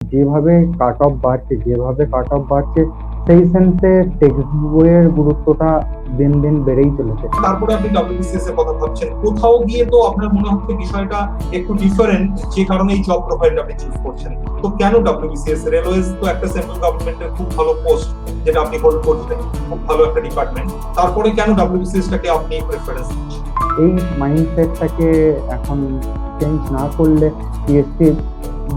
যেভাবে cut off বাড়ছে সেই সেন্সে টেক্সট বইয়ের গুরুত্বটা দিন দিন বেড়েই চলেছে। তারপরে আপনি ডব্লিউবিসিএস এর কথা ভাবছেন, কোথাও গিয়ে তো আপনার মনে হচ্ছে বিষয়টা একটু ডিফারেন্ট, যে কারণে এই জব প্রোফাইলটা আপনি চুজ করছেন। তো কেন ডব্লিউবিসিএস? রেলওয়েজ তো একটা সেন্ট্রাল গভর্নমেন্টের খুব ভালো পোস্ট, যেটা আপনি হোল্ড করছেন, খুব ভালো একটা ডিপার্টমেন্ট। তারপরে কেন ডব্লিউবিসিএস টাকে আপনি প্রেফারেন্স দিচ্ছেন? এই মাইন্ডসেটটাকে এখন চেঞ্জ না করলে পিএসসি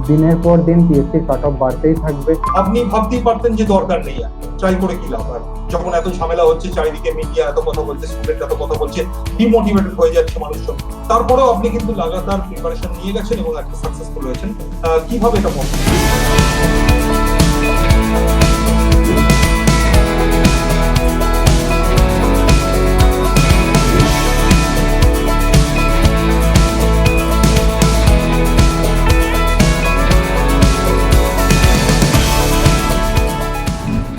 দিনের পর দিন পিএসসির কাট অফ বাড়তেই থাকবে। আপনি ভাবতেই পারতেন যে দরকার নেই, আর ট্রাই করে কি লাভ? আর যখন এত ঝামেলা হচ্ছে, চারিদিকে মিডিয়া এত কথা বলছে, স্টুডেন্ট এত কথা বলছে, ডিমোটিভেটেড হয়ে যাচ্ছে মানুষজন, তারপরেও আপনি কিন্তু লাগাতার প্রিপারেশন নিয়ে গেছেন এবং একটা সাকসেসফুল হয়েছেন। কিভাবে এটা possible?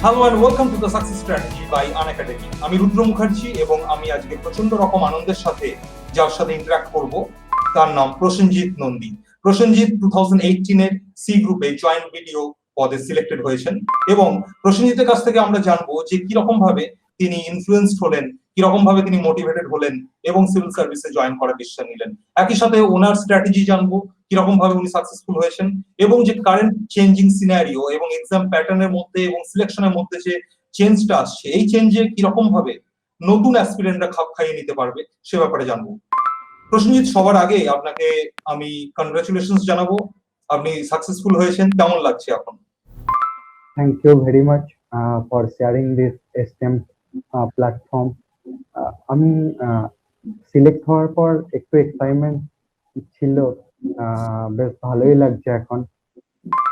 Hello and welcome to the success strategy by Unacademy. আমি রুদ্র মুখার্জি এবং আমি আজকে প্রচন্ড রকম আনন্দের সাথে যার সাথে ইন্টারঅ্যাক্ট করব তার নাম প্রসেনজিৎ নন্দী। প্রসেনজিৎ 2018 এর সি গ্রুপে জয়েন্ট ভিডিও পদে সিলেক্টেড হয়েছেন এবং প্রসেনজিতের কাছ থেকে আমরা জানবো যে কিরকম ভাবে তিনি ইনফ্লুয়েন্সড হলেন, কিরকম ভাবে তিনি মোটিভেটেড হলেন এবং সিভিল সার্ভিসে জয়েন করার ডিসিশন নিলেন। একই সাথে ওনার স্ট্র্যাটেজি জানবো, কিরকম ভাবে উনি সাকসেসফুল হয়েছেন এবং যে কারেন্ট চেঞ্জিং সিনারিও এবং এক্সাম প্যাটার্নের মধ্যে এবং সিলেকশনের মধ্যে যে চেঞ্জটা আসছে, এই চেঞ্জে কিরকম ভাবে নতুন অ্যাসপিরেন্টরা খাপ খাইয়ে নিতে পারবে সে ব্যাপারে জানবো। প্রসেনজিৎ, সবার আগে আপনাকে আমি কনগ্রাচুলেশনস জানাবো, আপনি সাকসেসফুল হয়েছেন। কেমন লাগছে এখন? Thank you very much for sharing this esteem platform. আমি সিলেক্ট হওয়ার পর একটু এক্সাইটমেন্ট ছিল, বেশ ভালোই লাগছে এখন।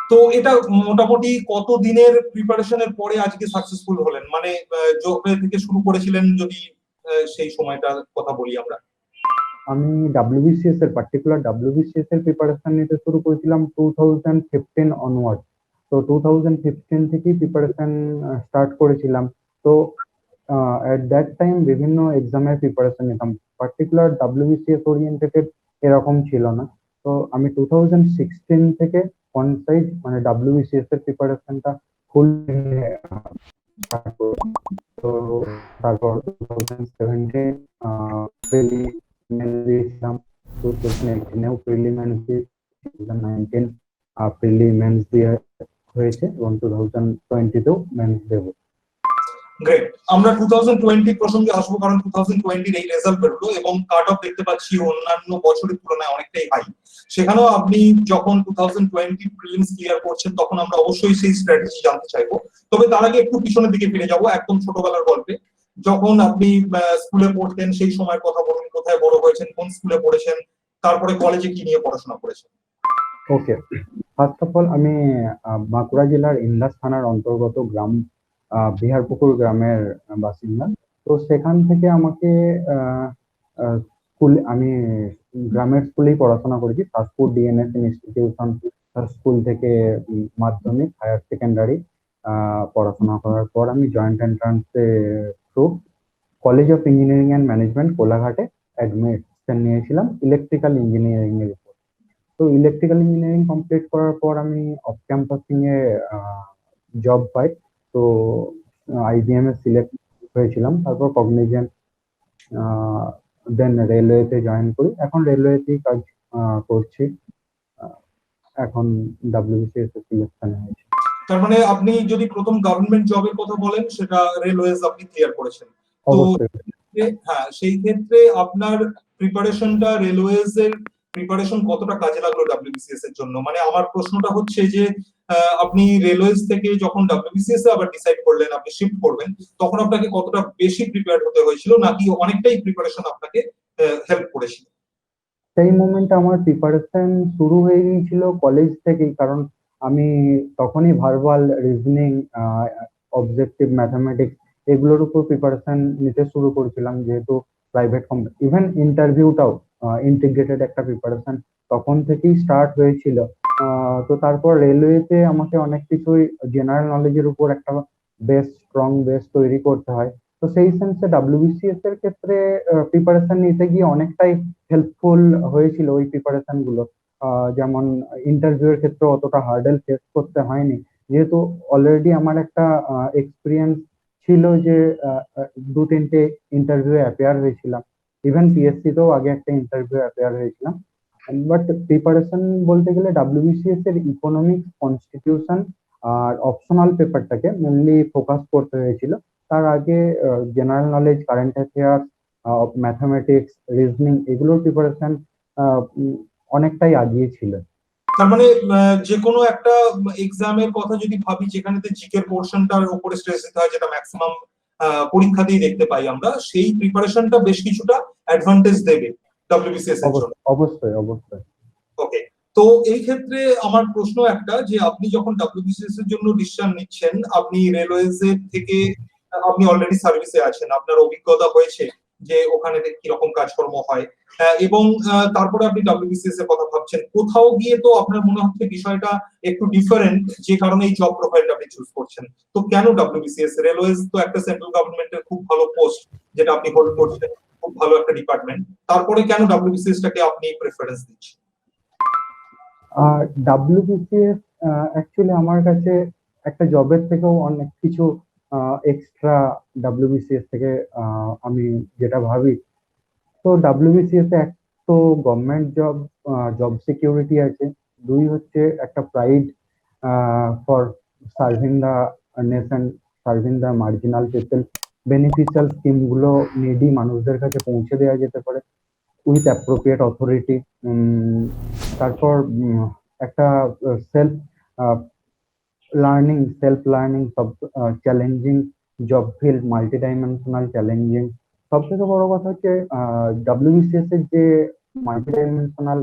তো এটা মোটামুটি কত দিনের প্রিপারেশনের পরে আজকে সাকসেসফুল হলেন? মানে জবে থেকে শুরু করেছিলেন, যদি সেই সময়টা কথা বলি আমরা। আমি ডাব্লিউবিসিএস এর প্রিপারেশন নিতে শুরু করেছিলাম 2015 অনওয়ার্ড। তো 2015 থেকেই প্রিপারেশন স্টার্ট করেছিলাম। তো এট দ্যাট টাইম বিভিন্ন এক্সামের প্রিপারেশন নিতাম, পার্টিকুলার ডাব্লিউবিসিএস ওরিয়েন্টেড এরকম ছিল না। তো আমি 2016 থেকে অন সাইড মানে ডাব্লিউবিসিএস এর প্রিপারেশনটা ফুল স্টার্ট করেছি। তো তারপর 2017 প্রিলিমিনারি দিয়েছিলাম, 2018 প্রিলিমিনারি দিয়ে, 2019 প্রিলিমিনারি দিয়ে হয়েছে এবং 2020 মেন্স দেবো। গ্রেট। আমরা 2020 প্রসঙ্গে আসবো, কারণ 2020 এই রেজাল্ট বেরোলো এবং কাট অফ দেখতে পাচ্ছি অন্যান্য বছরের তুলনায় অনেকটাই হাই। সেখানেও আপনি যখন 2020 প্রিলিমস ক্লিয়ার করছেন, তখন আমরা অবশ্যই সেই স্ট্র্যাটেজি জানতে চাইবো। তবে তার আগে একটু পিছনের দিকে ফিরে যাব, একদম ছোটবেলার গল্পে। যখন আপনি স্কুলে পড়তেন সেই সময়ের কথা বলুন, কোথায় বড় হয়েছেন, কোন স্কুলে পড়েছেন, তারপরে কলেজে কি নিয়ে পড়াশোনা করেছেন? ওকে, ফার্স্ট অফ অল আমি বাঁকুড়া জেলার ইন্দাস থানার অন্তর্গত গ্রাম বিহারপুকুর গ্রামের বাসিন্দা। তো সেখান থেকে আমাকে স্কুল আমি গ্রামের স্কুলেই পড়াশোনা করেছি, তাজপুর ডিএনএস ইনস্টিটিউশন স্কুল থেকে মাধ্যমিক হায়ার সেকেন্ডারি পড়াশোনা করার পর আমি জয়েন্ট এন্ট্রান্সে through college of engineering and management কোলাঘাটে অ্যাডমিশন নিয়েছিলাম ইলেকট্রিক্যাল ইঞ্জিনিয়ারিং এর উপর। তো ইলেকট্রিক্যাল ইঞ্জিনিয়ারিং কমপ্লিট করার পর আমি অফ ক্যাম্পাসিং এ জব পাই। তো আইবিএম এ সিলেক্ট হয়েছিলাম, তারপর কগনিজেন্ট, দেন রেলওয়েতে জয়েন করি, এখন রেলওয়েতেই কাজ করছি। আহ, এখন ডাব্লিউবিসিএস এর সিলেকশন হয়েছে। তার মানে আপনি যদি প্রথম গভর্নমেন্ট জবের কথা বলেন, সেটা রেলওয়েজ আপনি ক্লিয়ার করেছেন। তো অবশ্যই। হ্যাঁ, সেই ক্ষেত্রে আপনার প্রিপারেশনটা, রেলওয়েজ এর প্রিপারেশন কতটা কাজে লাগলো ডাব্লিউবিসিএস এর জন্য? মানে আমার প্রশ্নটা হচ্ছে যে আপনি রেলওয়েজ থেকে যখন ডাব্লিউবিসিএস এ আবার ডিসাইড করলেন আপনি শিফট করবেন, তখন আপনাকে কতটা বেশি প্রিপেয়ার হতে হয়েছিল, নাকি অনেকটাই প্রিপারেশন আপনাকে হেল্প করেছিল? সেই মোমেন্টে আমার প্রিপারেশন শুরু হয়ে গিয়েছিল কলেজ থেকেই, কারণ আমি তখনই ভার্বাল রিজনিং, অবজেক্টিভ ম্যাথামেটিক্স এগুলোর উপর প্রিপারেশন নিতে শুরু করেছিলাম, যেহেতু প্রাইভেট কোম্পানি, ইভেন ইন্টারভিউটাও ইন্টিগ্রেটেড একটা প্রিপারেশন তখন থেকেই স্টার্ট হয়েছিল। তো তারপর রেলওয়েতে আমাকে অনেক কিছুই জেনারেল নলেজের উপর একটা বেস, স্ট্রং বেস তৈরি করতে হয়। তো সেই সেন্সে ডাব্লিউবিসিএস এর ক্ষেত্রে প্রিপারেশন নিতে গিয়ে অনেকটাই হেল্পফুল হয়েছিল ওই প্রিপারেশন গুলো। যেমন ইন্টারভিউয়ের ক্ষেত্রে অতটা হার্ডেল ফেস করতে হয়নি, যেহেতু অলরেডি আমার একটা এক্সপিরিয়েন্স ছিল যে দু তিনটে ইন্টারভিউ অ্যাপিয়ার হয়েছিলাম। ইভেন পিএসসি তেও আগে একটা ইন্টারভিউ অ্যাপিয়ার হয়েছিলাম। বাট প্রিপারেশন বলতে গেলে ডাব্লিউবিসিএস এর ইকোনমিক্স, কনস্টিটিউশন আর অপশনাল পেপারটাকে মেনলি ফোকাস করতে হয়েছিল। তার আগে general knowledge, current affairs, mathematics, reasoning এগুলোর প্রিপারেশন অনেকটাই আগিয়ে ছিল। তার মানে যে কোনো একটা এক্সামের কথা যদি ভাবি যেখানেতে জিকের পোর্শনটার উপরে স্ট্রেস দিতে হয়, যেটা ম্যাক্সিমাম পরীক্ষাতেই দেখতে পাই আমরা, সেই প্রিপারেশনটা বেশ কিছুটা অ্যাডভান্টেজ দেবে ডব্লিউবিসিএস এর জন্য। অবশ্যই অবশ্যই। ওকে, তো এই ক্ষেত্রে আমার প্রশ্ন একটা, যে আপনি যখন ডব্লিউবিসিএস এর জন্য ডিসিশন নিচ্ছেন, আপনি রেলওয়েজ এর থেকে আপনি অলরেডি সার্ভিসে আছেন, আপনার অভিজ্ঞতা হয়েছে যে ওখানে কিরকম কাজকর্ম হয়, এবং তারপরে আপনি ডব্লিউবিসিএস এর কথা ভাবছেন, কোথাও গিয়ে তো আপনার মনে হচ্ছে বিষয়টা একটু ডিফারেন্ট, যে কারণে এই জব প্রোফাইলটা আপনি চুজ করছেন। তো কেন ডব্লিউবিসিএস? রেলওয়েজ তো একটা সেন্ট্রাল গভর্নমেন্টের খুব ভালো পোস্ট যেটা আপনি হোল্ড করছেন, খুব ভালো একটা ডিপার্টমেন্ট, তারপরে কেন ডব্লিউবিসিএস টাকে আপনি প্রেফারেন্স দিচ্ছেন? ডাব্লিউবিসিএস অ্যাকচুয়ালি আমার কাছে একটা জবের থেকেও অনেক কিছু এক্সট্রা। ডাব্লিউবিসিএস থেকে আমি যেটা ভাবি, তো ডাব্লিউবিসিএস এ এক তো গভর্নমেন্ট জব, জব সিকিউরিটি আছে। দুই হচ্ছে একটা pride for serving the nation, serving the marginal people. Beneficial scheme গুলো নিডি মানুষদের কাছে পৌঁছে দেওয়া যেতে পারে উইথ অ্যাপ্রোপ্রিয়েট অথরিটি। তারপর একটা সেলফ লার্নিং সব challenging job field, multi dimensional challenging. সব থেকে বড় কথা হচ্ছে ডাব্লিউবিসিএস এর যে মাল্টি ডাইমেনশনাল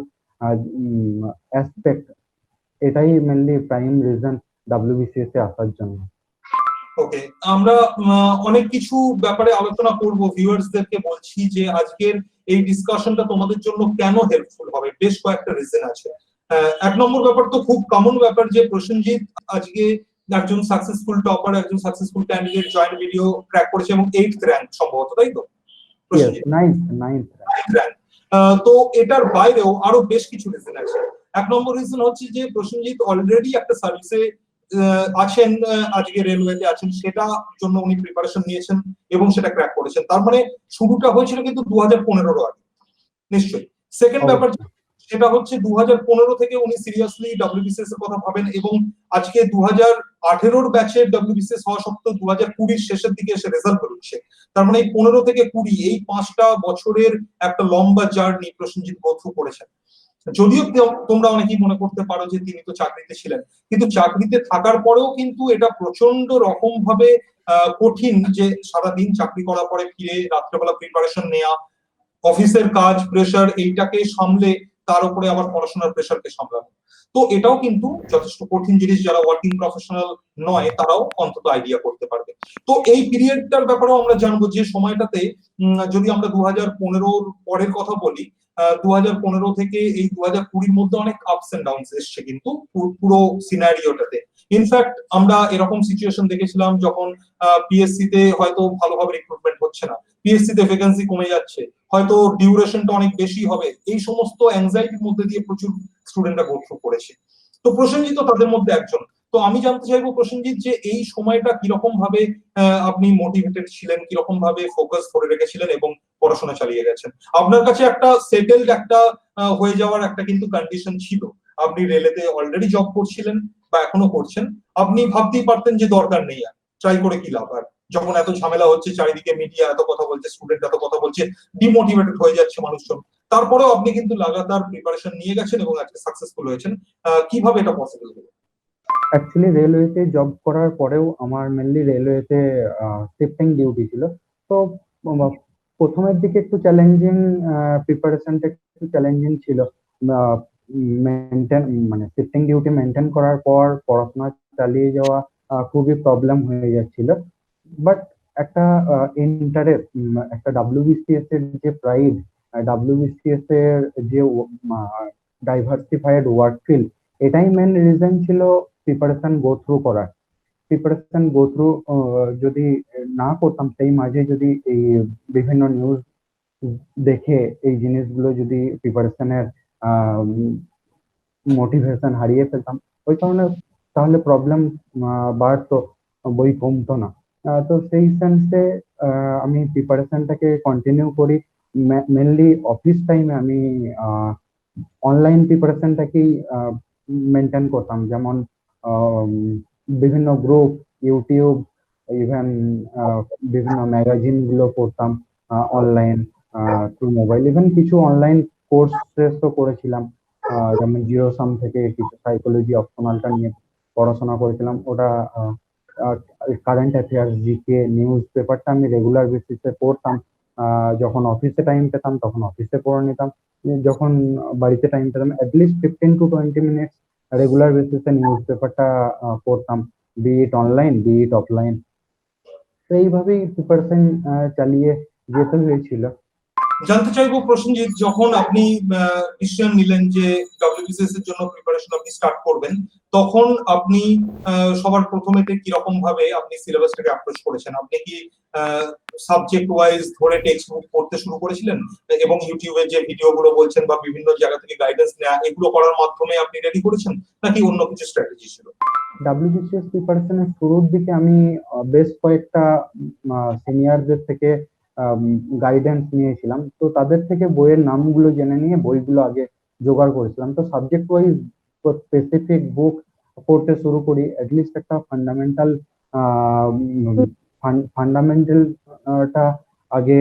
অ্যাসপেক্ট, এটাই মেনলি প্রাইম রিজন ডাব্লিউবিসিএস এ আসার জন্য। ওকে, আমরা অনেক কিছু ব্যাপারে আলোচনা করব। ভিউয়ার্সদেরকে বলছি যে আজকের এই ডিসকাশনটা তোমাদের জন্য কেন হেল্পফুল হবে, বেশ কয়েকটা রিজন আছে। এক নম্বর ব্যাপার তো খুব কমন ব্যাপার, যে প্রসেনজিৎ আজকে একজন সাকসেসফুল টপার, একজন successful candidate, joint video crack করেছে এবং 8th র্যাঙ্ক সম্ভবত, তাই তো? Prosenjit 9th rank. তো এটার বাইরেও আরো বেশ কিছু রিজন আছে। এক নম্বর রিজন হচ্ছে যে প্রসেনজিৎ অলরেডি একটা সার্ভিসে আছেন, আজকে রেলওয়েতে আছেন, সেটা জন্য উনি প্রিপারেশন নিয়েছেন এবং সেটা ক্র্যাক করেছেন। তার মানে শুরুটা হয়েছিল কিন্তু 2015 আগে, নিশ্চয়ই। সেকেন্ড ব্যাপার সেটা হচ্ছে 2015 থেকে উনি সিরিয়াসলি ডব্লিউবিসিএস এর কথা ভাবেন, এবং আজকে 2018 ব্যাচের ডব্লিউবিসিএস হওয়া সত্ত্বেও 2020 শেষের দিকে এসে রেজাল্ট বেরোচ্ছে। তার মানে এই 15 থেকে 20 এই 5টা বছরের একটা লম্বা জার্নি প্রসেনজিৎ গো থ্রু করেছেন। যদিও তোমরা অনেকেই মনে করতে পারো যে তিনি তো চাকরিতে ছিলেন, কিন্তু চাকরিতে থাকার পরেও কিন্তু এটা প্রচন্ড রকম ভাবে কঠিন, যে সারাদিন চাকরি করার পরে ফিরে রাত্রেবেলা প্রিপারেশন নেওয়া, অফিসের কাজ, প্রেশার, এইটাকে সামলে তার উপরে আবার পড়াশোনার প্রেশারকে সামলানো। তো এটাও কিন্তু যথেষ্ট কঠিন জিনিস, যারা ওয়ার্কিং প্রফেশনাল নয় তারাও অন্তত আইডিয়া করতে পারবে। তো এই পিরিয়ডটার ব্যাপারেও আমরা জানবো, যে সময়টাতে যদি আমরা 2015 পরের কথা বলি, 2015 থেকে এই 2020 মধ্যে অনেক আপস এন্ড ডাউনস এসছে কিন্তু পুরো সিনারিওটাতে। ইনফ্যাক্ট আমরা এরকম সিচুয়েশন দেখেছিলাম যখন পিএসসি তে হয়তো ভালোভাবে রিক্রুটমেন্ট হচ্ছে না, পিএসসি তে ভ্যাকেন্সি কমে যাচ্ছে, হয়তো ডিউরেশনটা অনেক বেশি হবে, এই সমস্ত অ্যাংজাইটির মধ্যে দিয়ে প্রচুর স্টুডেন্টরা গো থ্রু করেছে। তো প্রসেনজিৎ তো তাদের মধ্যে একজন। তো আমি জানতে চাইবো প্রসেনজিৎ, যে এই সময়টা কিরকম ভাবে আপনি মোটিভেটেড ছিলেন, কিরকম ভাবে ফোকাস ধরে রেখেছিলেন এবং পড়াশোনা চালিয়ে গেছেন? আপনার কাছে একটা সেটেলড একটা হয়ে যাওয়ার একটা কিন্তু কন্ডিশন ছিল, আপনি রেলেতে অলরেডি জব করছিলেন বা এখনো করছেন, আপনি ভাবতেই পারতেন যে দরকার নেই আর ট্রাই করে কি লাভ, আর যখন এত ঝামেলা হচ্ছে, চারিদিকে মিডিয়া এত কথা বলছে, স্টুডেন্ট এত কথা বলছে, ডিমোটিভেটেড হয়ে যাচ্ছে মানুষজন, তারপরেও আপনি কিন্তু লাগাতার প্রিপারেশন নিয়ে গেছেন এবং আজকে সাকসেসফুল হয়েছেন। কিভাবে এটা পসিবল হলো? অ্যাকচুয়ালি রেলওয়েতে জব করার পরেও আমার মেনলি রেলওয়েতে শিফটিং ডিউটি ছিল। তো প্রথমের দিকে একটু চ্যালেঞ্জিং, প্রিপারেশনটা একটু চ্যালেঞ্জিং ছিল। মেনটেন মানে শিফটিং ডিউটি মেনটেন করার পর পড়াশোনা চালিয়ে যাওয়া খুবই প্রবলেম হয়ে যাচ্ছিল। বাট একটা ইন্টারেস্ট, একটা ডাব্লিউবিসিএস এর যে প্রাইড, ডাব্লিউবিসিএস এর যে ডাইভার্সিফাইড ওয়ার্ক ফিল্ড, এটাই মেন রিজন ছিল প্রিপারেশন গো থ্রু করার। প্রিপারেশন গো থ্রু যদি না করতাম, সেই মাঝে যদি এই বিভিন্ন নিউজ দেখে এই জিনিসগুলো যদি প্রিপারেশনের মোটিভেশন হারিয়ে ফেলতাম। ওই কারণে তাহলে প্রবলেম বাড়তো, বই কমতো না। তো সেই সেন্সে আমি প্রিপারেশনটাকে কন্টিনিউ করি। মেনলি অফিস টাইমে আমি অনলাইন প্রিপারেশনটাকেই মেনটেন করতাম, যেমন আম, বিভিন্ন গ্রুপ, ইউটিউব, ইভেন বিভিন্ন ম্যাগাজিন গুলো পড়তাম অনলাইন থ্রু মোবাইল। ইভেন কিছু অনলাইন কোর্সেসও করেছিলাম, যেমন জিরো সাম থেকে কিছু সাইকোলজি অপশনালটা নিয়ে পড়াশোনা করেছিলাম। ওটা কারেন্ট অ্যাফেয়ার্স, জিকে, নিউজ পেপারটা আমি রেগুলার বেসিসে পড়তাম। যখন অফিসে টাইম পেতাম তখন অফিসে পড়ে নিতাম। যখন বাড়িতে টাইম পেতাম অ্যাটলিস্ট 15 to 20 মিনিটস রেগুলার বেসিসে নিউজ পেপারটা পড়তাম, বি ইট অনলাইন বি ইট অফলাইন। তো এইভাবেই প্রিপারেশন চালিয়ে যেতে হয়েছিল। জানতে চাইবো প্রসেনজিৎ, যখন আপনি ডিসিশন নিলেন যে ডব্লিউবিসিএস এর জন্য প্রিপারেশন আপনি স্টার্ট করবেন, তখন আপনি সবার প্রথমেতে কি রকম ভাবে আপনি সিলেবাসটাকে অ্যাপ্রোচ করেছেন? আপনি কি সাবজেক্ট ওয়াইজ ধরে টেক্সট বুক পড়তে শুরু করেছিলেন এবং ইউটিউবে যে ভিডিওগুলো বলছেন বা বিভিন্ন জায়গা থেকে গাইডেন্স নেওয়া, এগুলো করার মাধ্যমে আপনি রেডি করেছেন, নাকি অন্য কিছু স্ট্র্যাটেজি ছিল? ডাব্লিউবিসিএস প্রিপারেশনের শুরুর দিকে আমি বেশ কয়েকটা সিনিয়রদের থেকে গাইডেন্স নিয়েছিলাম। তো তাদের থেকে বইয়ের নামগুলো জেনে নিয়ে বইগুলো আগে জোগাড় করেছিলাম। তো সাবজেক্ট ওয়াইজ স্পেসিফিক বুক পড়তে শুরু করি, অ্যাটলিস্ট একটা ফান্ডামেন্টালটা আগে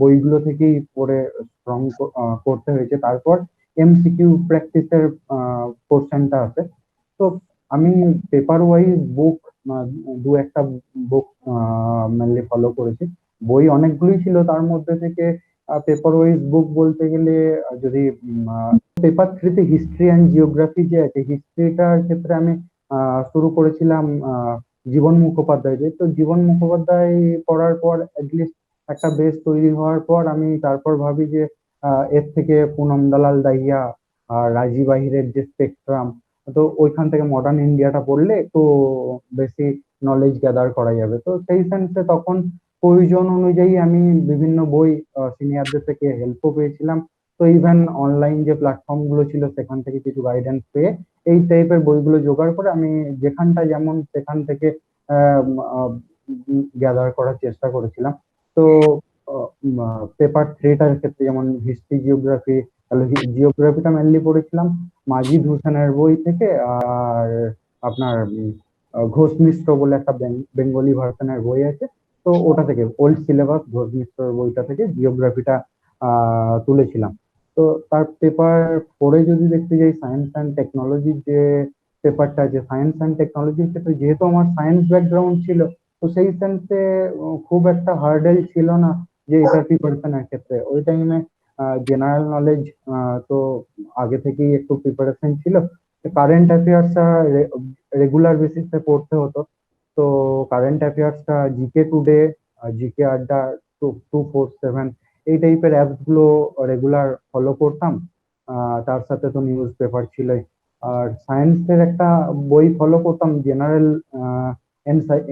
বইগুলো থেকেই পড়ে স্ট্রং করতে হয়েছে। তারপর এমসিকিউ প্র্যাকটিসের পোর্শনটা আছে। তো আমি পেপার ওয়াইজ বুক দু একটা বুক মেনলি ফলো করেছি। বই অনেকগুলোই ছিল, তার মধ্যে থেকে পেপার ওয়াইজ বুক বলতে গেলে যদি পেপার থ্রিতে হিস্ট্রি অ্যান্ড জিওগ্রাফি যে আছে, হিস্ট্রিটার ক্ষেত্রে আমি শুরু করেছিলাম জীবন মুখোপাধ্যায় যে। তো জীবন মুখোপাধ্যায় পড়ার পর অ্যাটলিস্ট একটা বেস তৈরি হওয়ার পর আমি তারপর ভাবি যে এর থেকে পুনম দালাল দাহিয়া আর রাজীব আহিরের যে স্পেকট্রাম, তো ওইখান থেকে মডার্ন ইন্ডিয়াটা পড়লে একটু বেশি নলেজ গ্যাদার করা যাবে। তো সেই সেন্সে তখন প্রয়োজন অনুযায়ী আমি বিভিন্ন বই সিনিয়রদের থেকে হেল্পও পেয়েছিলাম। তো ইভেন অনলাইন যে প্ল্যাটফর্ম গুলো ছিল সেখান থেকে কিছু গাইডেন্স পেয়ে এই টাইপের বইগুলো জোগাড় করে আমি যেখানটা যেমন সেখান থেকে গ্যাদার করার চেষ্টা করেছিলাম। তো পেপার থ্রিটার ক্ষেত্রে যেমন হিস্ট্রি জিওগ্রাফি, তাহলে জিওগ্রাফিটা মেনলি পড়েছিলাম মাজিদ হোসেনের বই থেকে। আর আপনার ঘোষ মিশ্র বলে একটা বেঙ্গলি ভার্সনের বই আছে, তো ওটা থেকে ওল্ড সিলেবাস ঘোষ মিশ্রর বইটা থেকে জিওগ্রাফিটা তুলেছিলাম। তো তার পেপার পড়ে যদি দেখতে যাই, সায়েন্স অ্যান্ড টেকনোলজির যে পেপারটা আছে, সায়েন্স অ্যান্ড টেকনোলজির ক্ষেত্রে যেহেতু আমার সায়েন্স ব্যাকগ্রাউন্ড ছিল, তো সেই সেন্সে খুব একটা হার্ডেল ছিল না যে এটা প্রিপারেশনের ক্ষেত্রে। ওই টাইমে জেনারেল নলেজ তো আগে থেকেই একটু প্রিপারেশন ছিল। কারেন্ট অ্যাফেয়ার্সটা রেগুলার বেসিসে পড়তে হতো। তো কারেন্ট অ্যাফেয়ার্সটা জিকে টুডে, জিকে আড্ডা, 247 এই টাইপের অ্যাপস গুলো রেগুলার ফলো করতাম। তার সাথে তো নিউজ পেপার ছিলই। আর সায়েন্সের একটা বই ফলো করতাম, general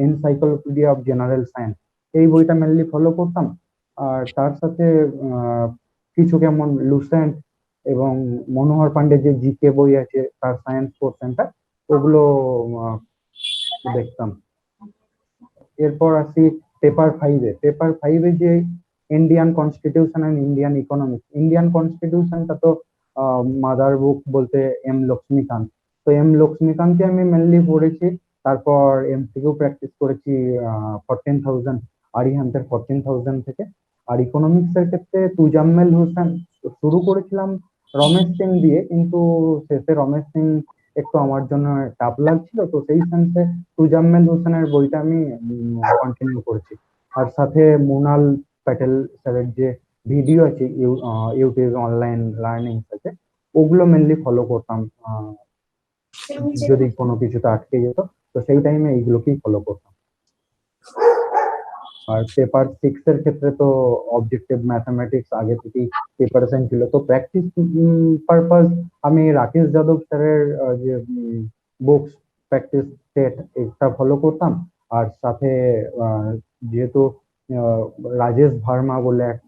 encyclopedia of general science, এই বইটা মেনলি ফলো করতাম। আর তার সাথে আহ, কিছু কেমন লুসেন্ট এবং মনোহর পান্ডে যে জিকে বই আছে তার সায়েন্স পোর্শনটা, ওগুলো আহ, দেখতাম। এরপর আসি পেপার ফাইভে যে Indian constitution and Indian economics. Indian কনস্টিটিউশনটা তো মাদার বুক বলতে লক্ষ্মীকান্ত। তো লক্ষ্মীকান্তকে আমি মেনলি পড়েছি। তারপর এমসিকিউ প্র্যাকটিস করেছি 14,000 আরিহান্তের 14,000 থেকে। আর ইকোনমিক্স এর ক্ষেত্রে তুজাম্মেল হোসেন শুরু করেছিলাম রমেশ সিং দিয়ে, কিন্তু শেষে রমেশ সিং একটু আমার জন্য টাফ লাগছিল, তো সেই সেন্সে তুজাম্মেল হোসেনের বইটা আমি কন্টিনিউ করেছি। আর সাথে মোনাল প্যাটেল স্যারের যে ভিডিও আছে ইউটিউব অনলাইন লার্নিং আছে, ওগুলো মেনলি ফলো করতাম। যদি কোনো কিছুতে আটকে যেত তো সেই টাইমে এইগুলোকেই ফলো করতাম। আর পেপার সিক্স এর ক্ষেত্রে তো অবজেক্টিভ ম্যাথমেটিক্স আগে থেকেই প্রিপারেশন ছিল। তো প্র্যাকটিস পারপাস আমি রাকেশ যাদব স্যারের যে বুকস প্র্যাকটিস সেট এটা ফলো করতাম। আর সাথে যেহেতু আহ, রাজেশ ভার্মা বলে এক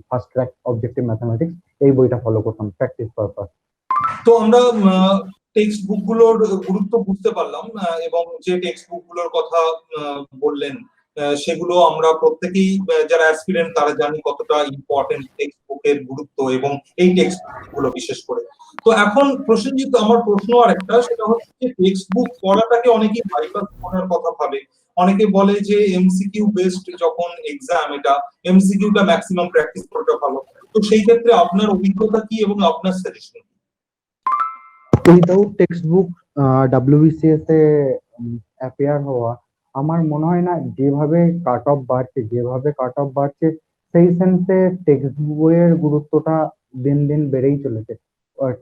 ফার্স্ট ট্র্যাক অবজেক্টিভ ম্যাথমেটিক্স, এই বইটা ফলো করতাম প্র্যাকটিস পারপাস। তো আমরা টেক্সট বুক গুলোর গুরুত্ব বুঝতে পারলাম, এবং যে টেক্সট বুক গুলোর কথা বললেন, সেগুলো আমরা প্রত্যেকেই যারা অ্যাসপিরেন্ট তারা জানি কতটা ইম্পর্টেন্ট টেক্সট বুকের গুরুত্ব, এবং এই টেক্সট গুলো বিশেষ করে। তো এখন প্রসেনজিৎ, আমার প্রশ্ন আর একটা, সেটা হচ্ছে যে টেক্সট বুক পড়াটাকে অনেকেই বাইপাস করার কথা ভাবে। অনেকে বলে যে এমসিকিউ বেসড যখন এক্সাম, এটা এমসিকিউটা ম্যাক্সিমাম প্র্যাকটিস করাটা ভালো। তো সেই ক্ষেত্রে আপনার অভিজ্ঞতা কি এবং আপনার suggestion? Without text book WBCS এ অ্যাপিয়ার হওয়া আমার মনে হয় না। যেভাবে কাট অফ বাড়ছে সেই সেন্সে টেক্সট বইয়ের গুরুত্বটা দিন দিন বেড়েই চলেছে।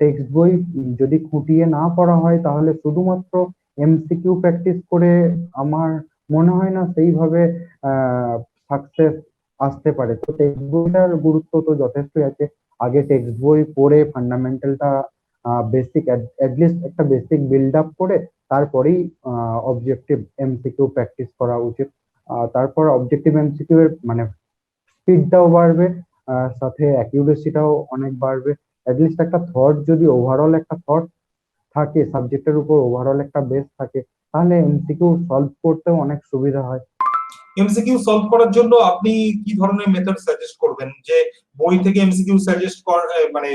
টেক্সট বই যদি খুঁটিয়ে না পড়া হয় তাহলে শুধুমাত্র এমসিকিউ প্র্যাকটিস করে আমার মনে হয় না সেইভাবে সাকসেস আসতে পারে। তো টেক্সট বইটার গুরুত্ব তো যথেষ্টই আছে। আগে টেক্সট বই পড়ে ফান্ডামেন্টালটা বেসিক অ্যাটলিস্ট একটা বেসিক বিল্ড আপ করে তারপরেই অবজেক্টিভ এমসিকিউ প্র্যাকটিস করা উচিত। তারপর অবজেক্টিভ এমসিকিউ এর মানে স্পিডটাও বাড়বে, সাথে অ্যাকিউরেসিটাও অনেক বাড়বে। অ্যাটলিস্ট একটা থট, যদি ওভারঅল একটা থট থাকে সাবজেক্টের উপর, ওভারঅল একটা বেস থাকে, তাহলে এমসিকিউ সলভ করতেও অনেক সুবিধা হয়। এমসিকিউ সলভ করার জন্য আপনি কি ধরনের মেথড সাজেস্ট করবেন? যে বই থেকে এমসিকিউ সাজেস্ট কর, মানে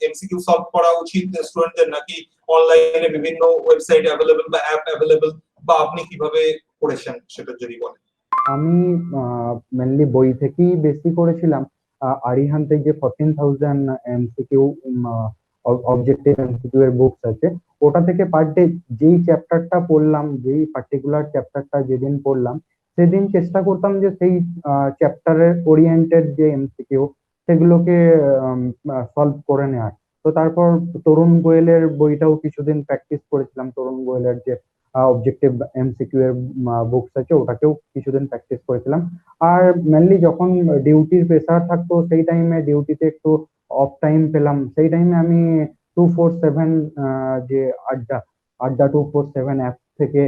এমসিকিউ সলভ করা উচিত স্টুডেন্টদের, নাকি অনলাইনে বিভিন্ন ওয়েবসাইট অ্যাভেলেবল বা অ্যাপ অ্যাভেলেবল, বা আপনি কিভাবে করেছেন সেটা যদি বলেন? আমি মেনলি বই থেকেই বেশি করেছিলাম। আরিহান্তে যে 14,000 এমসিকিউ অবজেক্টিভ এমসিকিউ এর বুকস আছে, ওটা থেকে পার ডে যেই চ্যাপ্টারটা পড়লাম, যেই পার্টিকুলার চ্যাপ্টারটা যেদিন পড়লাম, সেদিন চেষ্টা করতাম যে সেই চ্যাপ্টারের ওরিয়েন্টেড যে এমসিকিউ সেগুলোকে সলভ করে নেওয়ার। তো তারপর তরুণ গোয়েলের বইটাও কিছুদিন প্র্যাকটিস করেছিলাম। তরুণ গোয়েলের যে অবজেক্টিভ এমসিকিউ এর বুকস আছে ওটাকেও কিছুদিন প্র্যাকটিস করেছিলাম। আর মেনলি যখন ডিউটির প্রেসার থাকতো সেই টাইমে, ডিউটিতে একটু অফ টাইম পেলাম, সেই টাইমে আমি 247 যে আড্ডা আড্ডা 247 অ্যাপ থেকে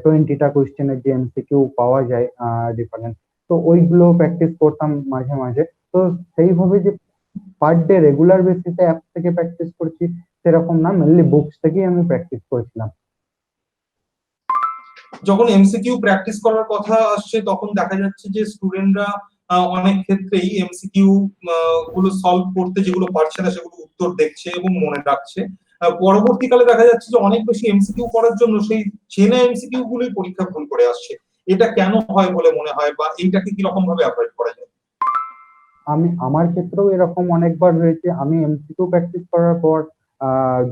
20টা কোয়েশ্চেনের যে এমসিকিউ পাওয়া যায় ডিফারেন্ট, তো ওইগুলো প্র্যাকটিস করতাম মাঝে মাঝে। তো সেইভাবে যে পার ডে রেগুলার বেসিসে অ্যাপ থেকে প্র্যাকটিস করছি সেরকম না, মেনলি বুকস থেকেই আমি প্র্যাকটিস করেছিলাম। যখন এমসিকিউ প্র্যাকটিস করার কথা আসছে তখন দেখা যাচ্ছে যে স্টুডেন্টরা অনেক ক্ষেত্রেই এমসিকিউ গুলো সলভ করতে যেগুলো পারছে না সেগুলো উত্তর দেখছে এবং মনে রাখছে। পরবর্তীকালে দেখা যাচ্ছে যে অনেক বেশি এমসিকিউ করার জন্য সেই চেনা এমসিকিউ গুলোই পরীক্ষা ভুল করে আসছে। এটা কেন হয় বলে মনে হয়, বা এইটাকে কি রকম ভাবে অ্যাভয়েড করা যায়? আমার ক্ষেত্রেও এরকম অনেকবার হয়েছে। আমি এমসিকিউ প্র্যাকটিস করার পর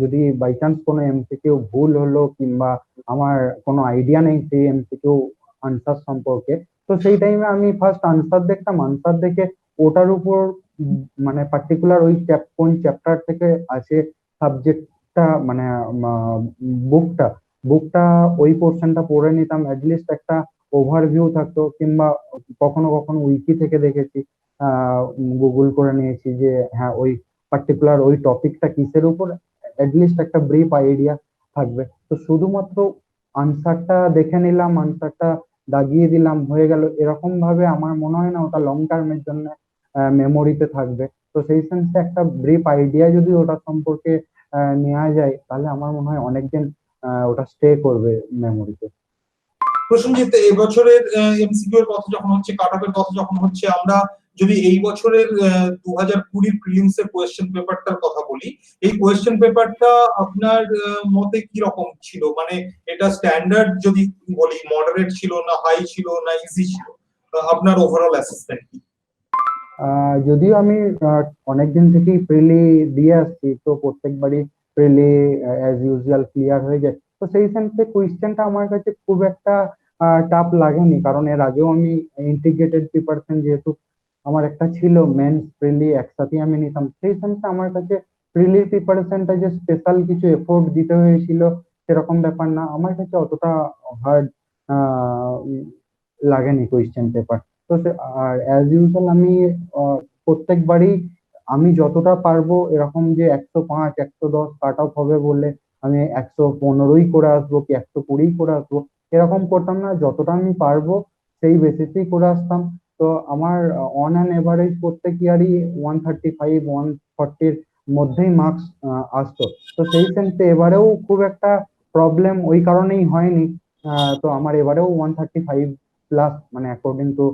যদি বাই চান্স কোনো এমসিকিউ ভুল হলো, কিংবা আমার কোনো আইডিয়া নেই সেই এমসিকিউ আনসার সম্পর্কে, তো সেই টাইমে আমি ফার্স্ট আনসার দেখতাম। আনসার দেখে ওটার উপর মানে পার্টিকুলার ওই কোন চ্যাপ্টার থেকে আছে সাবজেক্টটা, মানে বুকটা বুকটা ওই পোর্শনটা পড়ে নিতাম। অ্যাটলিস্ট একটা ওভারভিউ থাকতো, কিংবা কখনো কখনো উইকি থেকে দেখেছি, গুগল করে নিয়েছি যে হ্যাঁ ওই পার্টিকুলার ওই টপিকটা কিসের উপর, লিস্ট একটা ব্রিফ আইডিয়া থাকবে। তো শুধুমাত্র আনসারটা দেখে নিলাম, আনসারটা দাগিয়ে দিলাম, হয়ে গেল, এরকম ভাবে আমার মনে হয় না ওটা লং টার্মের জন্য মেমোরিতে থাকবে। তো সেই সেন্সে একটা ব্রিফ আইডিয়া যদি ওটা সম্পর্কে নেওয়া যায় তাহলে আমার মনে হয় অনেকদিন ওটা স্টে করবে মেমোরিতে। প্রসেনজিৎ, এই বছরের এমসিকিউ এর কথা যখন হচ্ছে, কাট অফের কথা যখন হচ্ছে, আমরা যদি এই বছরের 2020 প্রিলিমস এর কোয়েশ্চেন পেপারটার কথা বলি, এই কোয়েশ্চেন পেপারটা আপনার মতে কি রকম ছিল? মানে এটা স্ট্যান্ডার্ড যদি বলি, মডারেট ছিল না হাই ছিল না ইজি ছিল? আপনার ওভারঅল অ্যাসেসমেন্ট কি? যদিও আমি অনেকদিন থেকেই প্রিলি দিয়ে আসছি, তো প্রত্যেকবারই প্রিলি অ্যাজ ইউজুয়াল ক্লিয়ার হয়ে যায়। তো সেই সেন্সে কোয়েশ্চেনটা আমার কাছে খুব একটা টাফ লাগেনি, কারণ এর আগেও আমি ইন্টিগ্রেটেড প্রিপারেশন যেহেতু আমার একটা ছিল, মেন্স প্রিলি একসাথে আমি নিতাম, সেই সেন্সে আমার কাছে প্রিলির প্রিপারেশনটা যে স্পেশাল কিছু এফোর্ট দিতে হয়েছিল সেরকম ব্যাপার না। আমার কাছে অতটা হার্ড লাগেনি কোয়েশ্চেন পেপার। তো আর অ্যাজ ইউজুয়াল আমি প্রত্যেকবারই আমি যতটা পারবো, এরকম যে 105 110 কাট অফ হবে বলে আমি 115ই করে আসবো কি 120 করে আসবো, এরকম করতাম না। যতটা আমি পারবো সেই বেসিসেই করে আসতাম। তো আমার অন অ্যান এভারেজ প্রত্যেক ইয়ারই 135 140 মধ্যেই মার্কস আসতো। তো সেই সেন্সে এবারেও খুব একটা প্রবলেম ওই কারণেই হয়নি। তো আমার এবারেও 135 প্লাস, মানে অ্যাকর্ডিং টু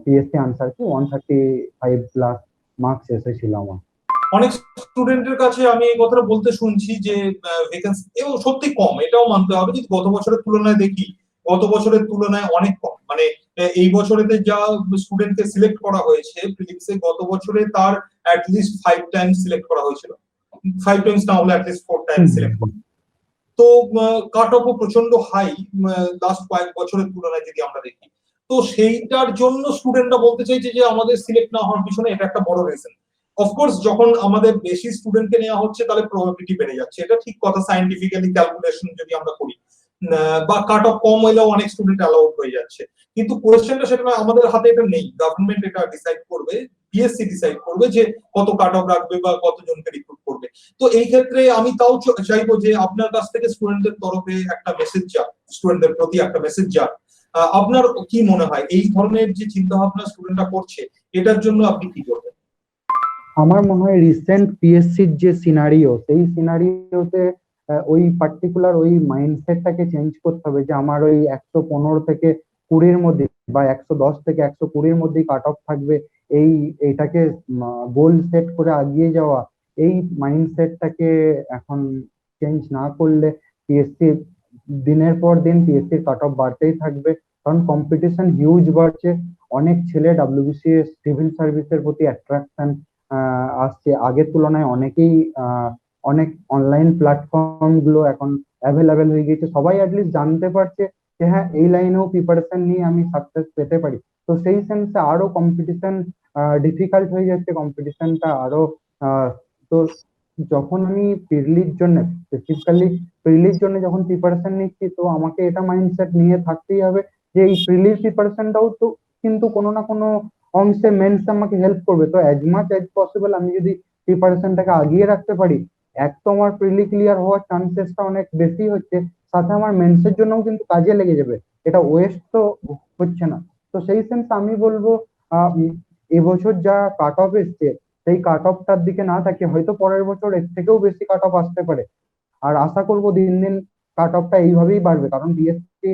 পিএসসি আনসার কি 135 প্লাস মার্কস এসেছিল আমার। অনেক স্টুডেন্টের কাছে আমি এই কথাটা বলতে শুনছি যে ভ্যাকেন্সি এও সত্যি কম, এটাও মানতে হবে। যদি গত বছরের তুলনায় দেখি, গত বছরের তুলনায় অনেক কম। মানে এই বছরেতে যা স্টুডেন্টকে সিলেক্ট করা হয়েছে প্রিলিমসে, গত বছরে তার অ্যাটলিস্ট 5 টাইমস সিলেক্ট করা হয়েছিল। 5 টাইমস না হলে অ্যাটলিস্ট 4 টাইমস সিলেক্ট করা। তো কাট অফও প্রচন্ড হাই লাস্ট কয়েক বছরের তুলনায় যদি আমরা দেখি। তো সেইটার জন্য স্টুডেন্টরা বলতে চাইছে যে আমাদের সিলেক্ট না হওয়ার পিছনে এটা একটা বড় রিজন। অফকোর্স যখন আমাদের বেশি স্টুডেন্টকে নেওয়া হচ্ছে তাহলে প্রবাবিলিটি বেড়ে যাচ্ছে, এটা ঠিক কথা, সায়েন্টিফিক্যালি ক্যালকুলেশন যদি আমরা করি। বা কাট অফ কম হইলেও অনেক স্টুডেন্ট অ্যালাউড হয়ে যাচ্ছে। কিন্তু কোয়েশ্চেনটা সেটা না, আমাদের হাতে এটা নেই, গভর্নমেন্ট এটা ডিসাইড করবে, বিএসসি ডিসাইড করবে যে কত কাট অফ রাখবে বা কতজনকে রিক্রুট করবে। তো এই ক্ষেত্রে আমি তাও চাইবো যে আপনার কাছ থেকে স্টুডেন্টদের তরফে একটা মেসেজ যাক, স্টুডেন্টদের প্রতি একটা মেসেজ যাক। আপনার কি মনে হয় এই ধরনের যে চিন্তা ভাবনা স্টুডেন্টরা করছে, এটার জন্য আপনি কি করবেন? আমার মনে হয় রিসেন্ট পিএসসির যে সিনারিও, সেই সিনারিওতে ওই পার্টিকুলার ওই মাইন্ডসেটটাকে চেঞ্জ করতে হবে যে আমার ওই 115 থেকে 20-র মধ্যে বা 110 থেকে 120-র মধ্যেই কাট অফ থাকবে, এইটাকে গোল সেট করে এগিয়ে যাওয়া। এই মাইন্ডসেটটাকে এখন চেঞ্জ না করলে পিএসসি দিনের পর দিন পিএসসির কাট অফ বাড়তেই থাকবে। কারণ কম্পিটিশন হিউজ বাড়ছে, অনেক ছেলে ডাব্লিউবিসিএস সিভিল সার্ভিসের প্রতি অ্যাট্রাকশন আসছে আগের তুলনায়। অনেকেই অনেক অনলাইন প্ল্যাটফর্ম গুলো এখন অ্যাভেলেবেল হয়ে গেছে, সবাই অ্যাটলিস্ট জানতে পারছে যে হ্যাঁ এই লাইনেও প্রিপারেশন নিয়ে আমি সাকসেস পেতে পারি। তো সেই সেন্সে আরো কম্পিটিশন ডিফিকাল্ট হয়ে যাচ্ছে, কম্পিটিশনটা আরো তো যখন আমি প্রিলির জন্য, স্পেসিফিক্যালি প্রিলির জন্য যখন প্রিপারেশন নিচ্ছি, তো আমাকে এটা মাইন্ডসেট নিয়ে থাকতেই হবে যে এই প্রিলির প্রিপারেশনটাও তো কিন্তু কোনো না কোনো অংশে মেন্স আমাকে হেল্প করবে। তো অ্যাজ মাচ অ্যাজ পসিবল আমি যদি প্রিপারেশনটাকে আগিয়ে রাখতে পারি, এক তো আমার প্রিলি ক্লিয়ার হওয়ার চান্সেসটা অনেক বেশি হচ্ছে, সাথে আমার মেন্সের জন্যও কিন্তু কাজে লেগে যাবে, এটা ওয়েস্ট তো হচ্ছে না। তো সেই সেন্স আমি বলবো এবছর যা কাট অফ এসছে, সেই কাট অফটার দিকে না থাকে, হয়তো পরের বছর এর থেকেও বেশি কাট অফ আসতে পারে। আর আশা করবো দিন দিন কাট অফটা এইভাবেই বাড়বে, কারণ বিএসসি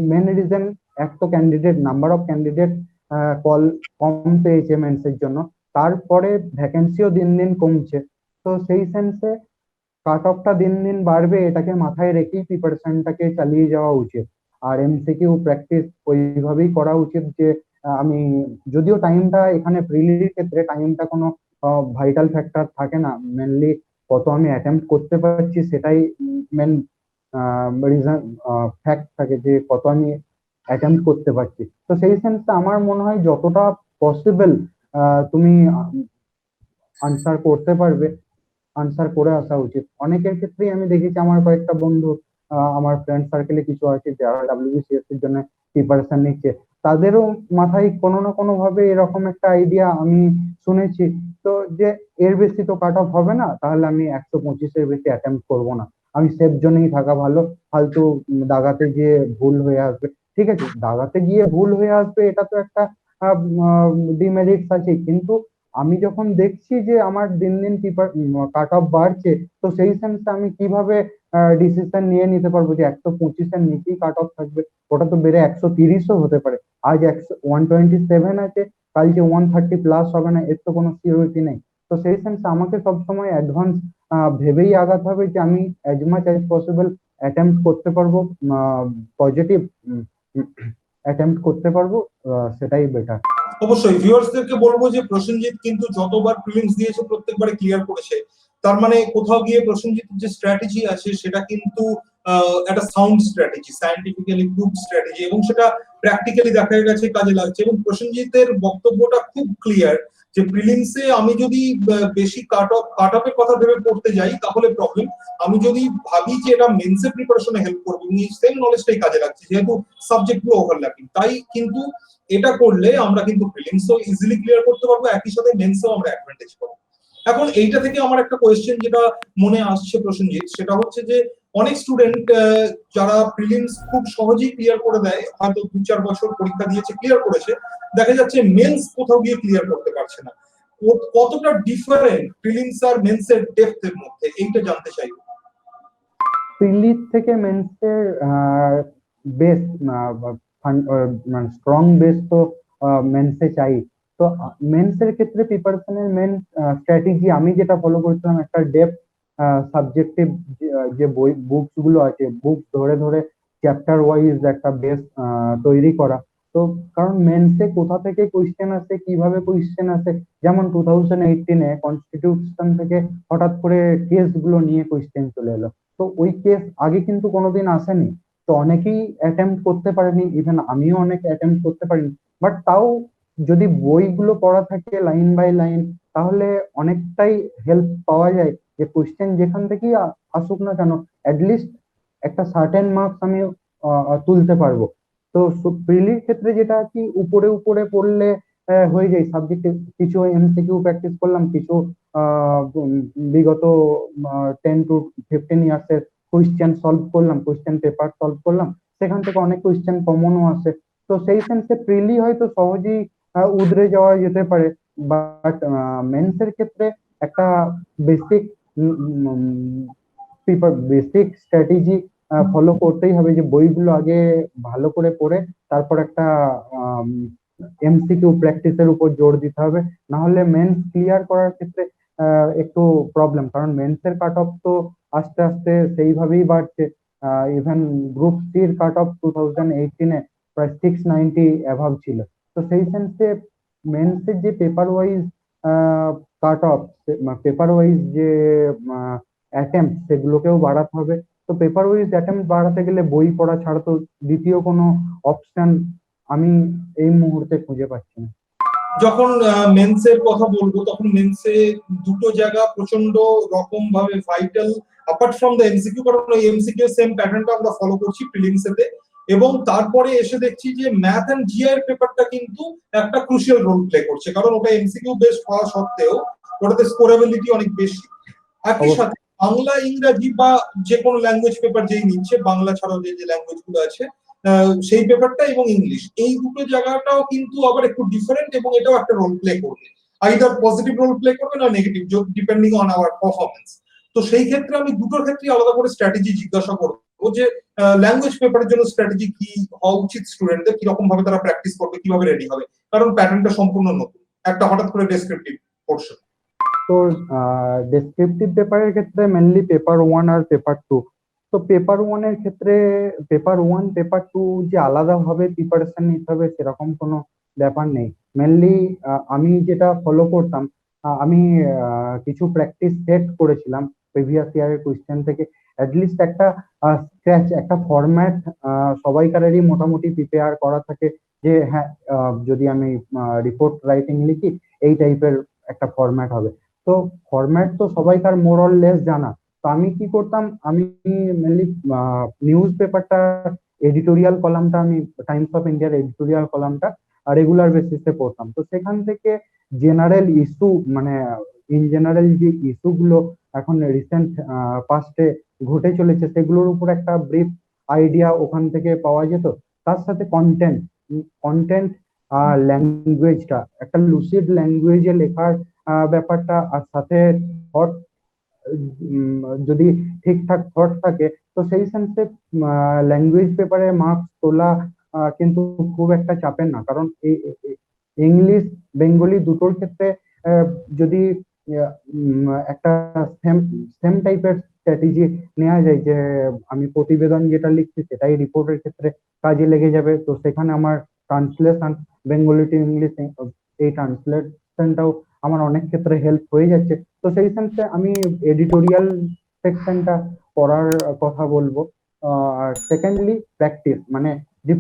মেন রিজন এক তো candidate, number of candidate call কম পেয়েছে মেন্সের জন্য, তারপরে ভ্যাকেন্সিও দিন দিন কমছে। তো সেই সেন্সে কাট অফটা দিন দিন বাড়বে, এটাকে মাথায় রেখেই প্রিপারেশনটাকে চালিয়ে যাওয়া উচিত। আর এমসিকিউ প্র্যাকটিস ওইভাবেই করা উচিত যে আমি, যদিও টাইমটা এখানে প্রিলির ক্ষেত্রে টাইমটা কোনো ভাইটাল ফ্যাক্টর থাকে না, মেনলি কত আমি অ্যাটেম্প্ট করতে পারছি সেটাই মেন রিজন, ফ্যাক্ট থাকে যে কত আমি অ্যাটেম্প্ট করতে পারছি। তো সেই সেন্সে আমার মনে হয় যতটা পসিবল তুমি আনসার করতে পারবে, আনসার করে আসা উচিত। অনেকের ক্ষেত্রেই আমি দেখেছি, আমার কয়েকটা বন্ধু, আমার ফ্রেন্ড সার্কেলে কিছু আছে যারা ডাব্লিউবিসিএস এর জন্য প্রিপারেশন নিচ্ছে, তাদেরও মাথায় কোনো না কোনো ভাবে এরকম একটা আইডিয়া আমি শুনেছি, তো যে এর বেশি তো কাট অফ হবে না, তাহলে আমি 125-এর বেশি অ্যাটেম্প্ট করবো না, আমি সেফ জোনেই থাকা ভালো, ফালতু দাগাতে গিয়ে ভুল হয়ে আসবে। ঠিক আছে, দাগাতে গিয়ে ভুল হয়ে আসবে এটা তো একটা ডিমেরিটস আছে, কিন্তু আমি যখন দেখছি যে আমার দিন দিন কাট অফ বাড়ছে, তো সেই সেন্সে আমি কিভাবে ডিসিশন নিয়ে নিতে পারবো যে 125-এর নিচেই কাট অফ থাকবে, ওটা তো বেড়ে 130ও হতে পারে। আজ 127 আছে, কালকে 130 প্লাস হবে না, এর তো কোনো সিওরিটি নেই। তো সেই সেন্সে আমাকে সবসময় অ্যাডভান্স ভেবেই আগাতে হবে যে আমি as much as possible attempt করতে পারবো, পজিটিভ অ্যাটেম্প্ট করতে পারবো, সেটাই বেটার। অবশ্যই ভিউয়ার্সদেরকে বলবো যে প্রসেনজিৎ কিন্তু যতবার প্রিলিমস দিয়েছে প্রত্যেকবারে ক্লিয়ার করেছে। তার মানে কোথাও গিয়ে প্রসেনজিতের যে স্ট্র্যাটেজি আছে সেটা কিন্তু একটা sound strategy, scientifically prove strategy, এবং সেটা প্র্যাকটিক্যালি দেখা গেছে কাজে লাগছে। এবং প্রসেনজিতের বক্তব্যটা খুব ক্লিয়ার যে প্রিলিমসে আমি যদি বেশি কাট অফের কথা ভেবে পড়তে যাই তাহলে প্রবলেম, আমি যদি ভাবি যে এটা মেন্সে প্রিপারেশনে হেল্প করবে, সেম নলেজটাই কাজে লাগছে যেহেতু সাবজেক্ট গুলো ওভারল্যাপিং, তাই কিন্তু এটা করলে আমরা কিন্তু প্রিলিমসও ইজিলি ক্লিয়ার করতে পারবো, একই সাথে মেন্সেও আমরা অ্যাডভান্টেজ পাবো। এখন এইটা থেকে আমার একটা কোয়েশ্চেন যেটা মনে আসছে প্রসেনজিৎ, সেটা হচ্ছে যে অনেক স্টুডেন্ট যারা প্রিলিমস খুব সহজেই ক্লিয়ার করে দেয়, হয়তো 2-4 বছর পরীক্ষা দিয়েছে ক্লিয়ার করেছে, দেখা যাচ্ছে মেন্স কোথাও গিয়ে ক্লিয়ার করতে পারছে না। কতটা ডিফারেন্ট প্রিলিমস আর মেন্স এর ডেপথ এর মধ্যে, এইটা জানতে চাইবো। প্রিলির থেকে মেন্সের বেস মানে স্ট্রং বেস তো মেন্সে চাই। তো মেন্সের ক্ষেত্রে প্রিপারেশনের মেন স্ট্র্যাটেজি আমি যেটা ফলো করছিলাম, একটা ডেপথ সাবজেক্টিভ যে বই বুকস গুলো আছে, বুক ধরে ধরে চ্যাপ্টার ওয়াইজ একটা বেস তৈরি করা। তো কারণ মেন্সে কোথা থেকে কোয়েশ্চেন আসে, কিভাবে কোয়েশ্চেন আসে, যেমন 2018-এ কনস্টিটিউশন থেকে হঠাৎ করে কেস গুলো নিয়ে কোয়েশ্চেন চলে এলো। তো ওই কেস আগে কিন্তু কোনোদিন আসেনি। তো অনেকেই অ্যাটেম্প্ট করতে পারেনি, ইভেন আমিও অনেক অ্যাটেম্প্ট করতে পারিনি। বাট তাও যদি বইগুলো পড়া থাকে লাইন বাই লাইন, তাহলে অনেকটাই হেল্প পাওয়া যায় যে কোশ্চেন যেখান থেকেই আসুক না কেন, অ্যাটলিস্ট একটা সার্টেন মার্কস আমি তুলতে পারবো। তো প্রিলির ক্ষেত্রে যেটা কি উপরে উপরে পড়লে হয়ে যায়, সাবজেক্টে কিছু এমসিকিউ প্র্যাকটিস করলাম, কিছু বিগত 10 to 15 ইয়ার্সের কোয়েশ্চেন সলভ করলাম, কোয়েশ্চেন পেপার সলভ করলাম, সেখান থেকে অনেক কোয়েশ্চেন কমনও আসে। তো সেই সেন্সে প্রিলি হয়তো সহজেই উতরে যাওয়া যেতে পারে। বাট মেন্সের ক্ষেত্রে একটা বেসিক বেসিক স্ট্র্যাটেজি ফলো করতেই হবে, যে বইগুলো আগে ভালো করে পড়ে তারপর একটা এমসিকিউ প্র্যাকটিসের উপর জোর দিতে হবে। না হলে মেন্স ক্লিয়ার করার ক্ষেত্রে একটু প্রবলেম, কারণ মেন্সের কাট অফ তো আস্তে আস্তে সেইভাবেই বাড়ছে। ইভেন গ্রুপ সির কাট অফ 2018-এ প্রায় 690 অ্যাভাব ছিল। তো সেই সেন্সে মেন্সের যে paper wise cut off, paper wise যে অ্যাটেম্প, সেগুলোকেও বাড়াতে হবে। তো পেপার ওয়াইজ অ্যাটেম্প বাড়াতে গেলে বই পড়া ছাড়া তো দ্বিতীয় কোনো অপশন আমি এই মুহূর্তে খুঁজে পাচ্ছি না। যখন মেন্সের কথা বলবো, তখন মেন্সে দুটো জায়গা প্রচন্ড রকম ভাবে vital, apart from the MCQ, কারণ ওই এমসিকিউ সেম প্যাটার্নটা আমরা ফলো করছি প্রিলিমসেতে। এবং তারপরে এসে দেখছি যে ম্যাথ এন্ড জিআই এর পেপারটা কিন্তু একটা ক্রুশিয়াল রোল প্লে করছে, কারণ ওটা এমসিকিউ বেসড হওয়া সত্ত্বেও ওটাতে স্কোরেবিলিটি অনেক বেশি। একই অবশ্যই। সাথে বাংলা ইংরাজি বা যে কোনো ল্যাঙ্গুয়েজ পেপার যেই নিচ্ছে, বাংলা ছাড়াও যে যে ল্যাঙ্গুয়েজ গুলো আছে সেই পেপারটা এবং ইংলিশ, এই দুটো জায়গাটাও কিন্তু আবার একটু ডিফারেন্ট, এবং এটাও একটা রোল প্লে করবে, আইদার পজিটিভ রোল প্লে করবে না negative, depending on our performance. তো সেই ক্ষেত্রে আমি দুটোর ক্ষেত্রে আলাদা করে স্ট্র্যাটেজি জিজ্ঞাসা করবো যে ল্যাঙ্গুয়েজ পেপারের জন্য স্ট্র্যাটেজি কি হওয়া উচিত, স্টুডেন্টদের কিরকম ভাবে তারা প্র্যাকটিস করবে, কিভাবে রেডি হবে, কারণ প্যাটার্নটা সম্পূর্ণ নতুন, একটা হঠাৎ করে ডেসক্রিপটিভ পোর্শন। তো ডেসক্রিপটিভ পেপারের ক্ষেত্রে মেনলি পেপার ওয়ান আর পেপার টু। তো পেপার ওয়ানের ক্ষেত্রে পেপার ওয়ান পেপার টু যে আলাদাভাবে প্রিপারেশন নিতে হবে সেরকম কোনো ব্যাপার নেই। মেনলি আমি যেটা ফলো করতাম, আমি কিছু প্র্যাকটিস সেট করেছিলাম প্রিভিয়াস ইয়ারের কোয়েশ্চেন থেকে। অ্যাটলিস্ট একটা স্ক্র্যাচ, একটা ফরম্যাট সবাইকারেরই মোটামুটি প্রিপেয়ার করা থাকে, যে হ্যাঁ যদি আমি রিপোর্ট রাইটিং লিখি এই টাইপের একটা ফরম্যাট হবে। তো ফরম্যাট তো সবাইকার মোর অর লেস জানা। তো আমি কি করতাম, আমি মেনলি নিউজ পেপারটা, এডিটোরিয়াল কলামটা, আমি টাইমস অফ ইন্ডিয়ার এডিটোরিয়াল কলামটা রেগুলার বেসিসে পড়তাম। তো সেখান থেকে জেনারেল ইস্যু, মানে ইন জেনারেল যে ইস্যু গুলো এখন রিসেন্ট পাস্টে ঘটে চলেছে, সেগুলোর উপর একটা ব্রিফ আইডিয়া ওখান থেকে পাওয়া যেত। তার সাথে কন্টেন্ট, কন্টেন্ট ল্যাঙ্গুয়েজটা একটা লুসিড ল্যাঙ্গুয়েজে লেখার ব্যাপারটা, আর সাথে থট, যদি ঠিকঠাক থট থাকে, তো সেই সেন্সে ল্যাঙ্গুয়েজ পেপারে মার্কস তোলা কিন্তু খুব একটা চাপের না। কারণ এই ইংলিশ বেঙ্গলি দুটোর ক্ষেত্রে আহ, যদি একটা সেম সেম টাইপের স্ট্র্যাটেজি নেওয়া যায়, যে আমি প্রতিবেদন যেটা লিখছি সেটাই রিপোর্টের ক্ষেত্রে কাজে লেগে যাবে, তো সেখানে আমার ট্রান্সলেশন বেঙ্গলি টু ইংলিশ, এই ট্রান্সলেশনটাও আমার অনেক ক্ষেত্রে হেল্প হয়ে যাচ্ছে। তো সেই সেন্সে আমি এডিটোরিয়াল সেকশনটা পড়ার কথা বলবো। আর সেকেন্ডলি প্র্যাকটিস, মানে যে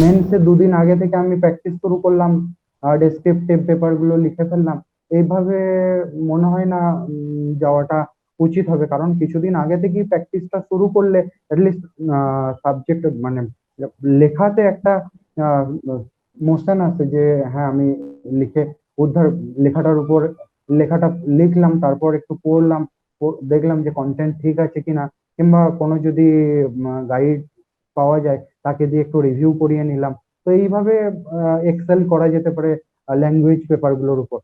মেন্সে দুদিন আগে থেকে আমি প্র্যাকটিস শুরু করলাম, ডেসক্রিপটিভ পেপার গুলো লিখে ফেললাম, এইভাবে মনে হয় না যাওয়াটা উচিত হবে। কারণ কিছুদিন আগে থেকেই প্র্যাকটিসটা শুরু করলে অ্যাটলিস্ট সাবজেক্ট, মানে লেখাতে একটা মোশন আছে, যে হ্যাঁ আমি লিখে উদ্ধার, লেখাটার উপর লেখাটা লিখলাম, তারপর একটু পড়লাম, দেখলাম যে কন্টেন্ট ঠিক আছে কিনা, কিংবা কোনো যদি গাইড পাওয়া যায় তাকে দিয়ে একটু রিভিউ করিয়ে নিলাম। তো এইভাবে এক্সেল করা যেতে পারে ল্যাঙ্গুয়েজ পেপার গুলোর উপর।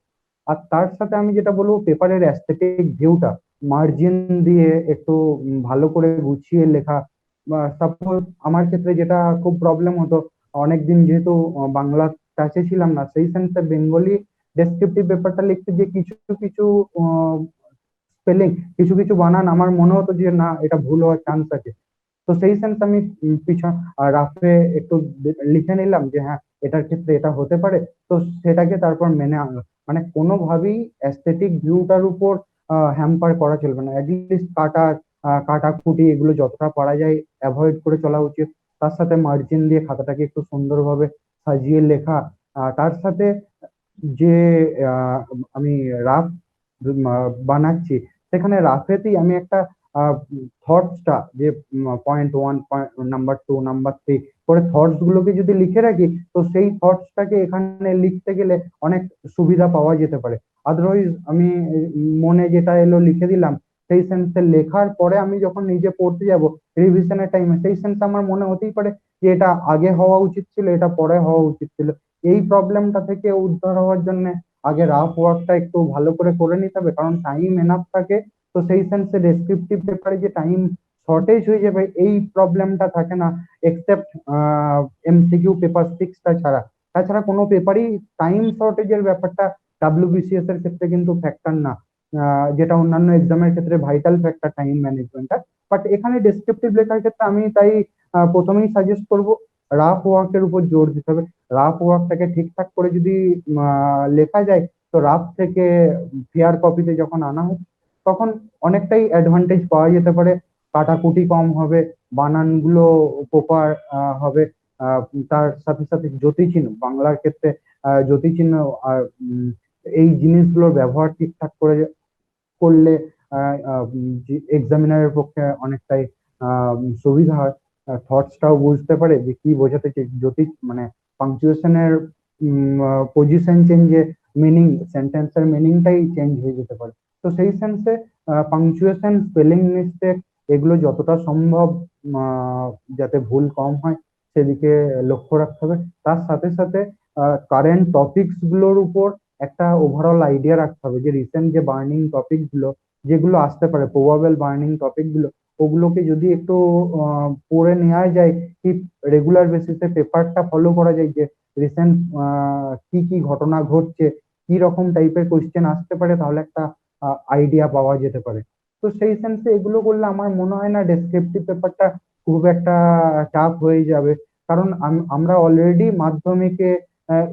আর তার সাথে আমি যেটা বলবো, পেপারের অ্যাস্থেটিক ভিউটা, মার্জিন দিয়ে একটু ভালো করে গুছিয়ে লেখা। বা সাপোজ আমার ক্ষেত্রে যেটা খুব প্রবলেম হতো, অনেকদিন যেহেতু বাংলা টাচে ছিলাম না, সেই সেন্সে বেঙ্গলি ডেসক্রিপটিভ পেপারটা লিখতে যে কিছু কিছু স্পেলিং, কিছু কিছু বানান আমার মনে হতো যে না, এটা ভুল হওয়ার চান্স আছে। তো সেই সেন্স আমি পিছন রাফে একটু লিখে নিলাম যে হ্যাঁ, এটার ক্ষেত্রে এটা হতে পারে। তো সেটাকে তারপর মেনে আনলাম। মানে কোনোভাবেই অ্যাস্থেটিক ভিউটার উপর হ্যাম্পার করা চলবে না। অ্যাটলিস্ট কাটাকুটি এগুলো যতটা পারা যায় অ্যাভয়েড করে চলা উচিত। তার সাথে মার্জিন দিয়ে খাতাটাকে একটু সুন্দরভাবে সাজিয়ে লেখা। তার সাথে যে আহ, আমি রাফ বানাচ্ছি, সেখানে রাফেতেই আমি একটা থটসটা যে পয়েন্ট 1, নাম্বার 2, নাম্বার 3 করে থটস গুলোকে যদি লিখে রাখি, তো সেই থটসটাকে এখানে লিখতে গেলে অনেক সুবিধা পাওয়া যেতে পারে। আদারওয়াইজ আমি মনে যেটা এলো লিখে দিলাম, সেই সেন্সে লেখার পরে আমি যখন নিজে পড়তে যাব রিভিশনের টাইমে, সেই সেন্সে আমার মনে হতেই পারে যে এটা আগে হওয়া উচিত ছিল, এটা পরে হওয়া উচিত ছিল। এই প্রবলেমটা থেকে উদ্ধার হওয়ার জন্য আগে রাফ ওয়ার্কটা একটু ভালো করে করে নিতে হবে, কারণ টাইম এনাফ থাকে। তো সেই সেন্সে ডেসক্রিপটিভ পেপারে যে টাইম শর্টেজ হয়ে যাবে, এই প্রবলেমটা থাকে না, এক্সেপ্ট এমসিকিউ পেপার 6টা ছাড়া। তাছাড়া কোনো পেপারই টাইম শর্টেজের ব্যাপারটা ডাব্লিউবিসিএস এর ক্ষেত্রে কিন্তু ফ্যাক্টর না, যেটা অন্যান্য এক্সামের ক্ষেত্রে ভাইটাল ফ্যাক্টর টাইম ম্যানেজমেন্টটা। বাট এখানে ডেসক্রিপটিভ লেখার ক্ষেত্রে আমি তাই প্রথমেই সাজেস্ট করব রাফ ওয়ার্কের উপর জোর দিতে হবে। রাফ ওয়ার্কটাকে ঠিকঠাক করে যদি লেখা যায়, তো রাফ থেকে ফেয়ার কপিতে যখন আনা হয়, তখন অনেকটাই অ্যাডভান্টেজ পাওয়া যেতে পারে। কাটাকুটি কম হবে, বানানগুলো প্রপার হবে। আহ, তার সাথে সাথে জ্যোতিচিহ্ন, বাংলার ক্ষেত্রে জ্যোতিচিহ্ন আর এই জিনিসগুলোর ব্যবহার ঠিকঠাক করে করলে এক্সামিনারের পক্ষে অনেকটাই সুবিধা হয়। থটসটাও বুঝতে পারে যে কি বোঝাতে চাই, যদি মানে পাংচুয়েশনের পজিশন চেঞ্জে মিনিং, সেন্টেন্সের মিনিংটাই চেঞ্জ হয়ে যেতে পারে। তো সেই সেন্সে পাংচুয়েশন, স্পেলিং মিস্টেক এগুলো যতটা সম্ভব আহ, যাতে ভুল কম হয় সেদিকে লক্ষ্য রাখতে হবে। তার সাথে সাথে কারেন্ট টপিকস গুলোর উপর একটা ওভারঅল আইডিয়া রাখতে হবে, যে রিসেন্ট যে বার্নিং টপিক গুলো যেগুলো আসতে পারে, প্রবাবল বার্নিং টপিক গুলো, ওগুলোকে যদি একটু পড়ে নেওয়া যায়, কি রেগুলার বেসিসে পেপারটা ফলো করা যায়, যে রিসেন্ট কি কি ঘটনা ঘটছে, কি রকম টাইপের কোশ্চেন আসতে পারে, তাহলে একটা আইডিয়া পাওয়া যেতে পারে। তো সেই সেন্সে এগুলো করলে আমার মনে হয় না ডেসক্রিপটিভ পেপারটা খুব একটা টাফ হয়ে যাবে। কারণ আমরা অলরেডি মাধ্যমিকে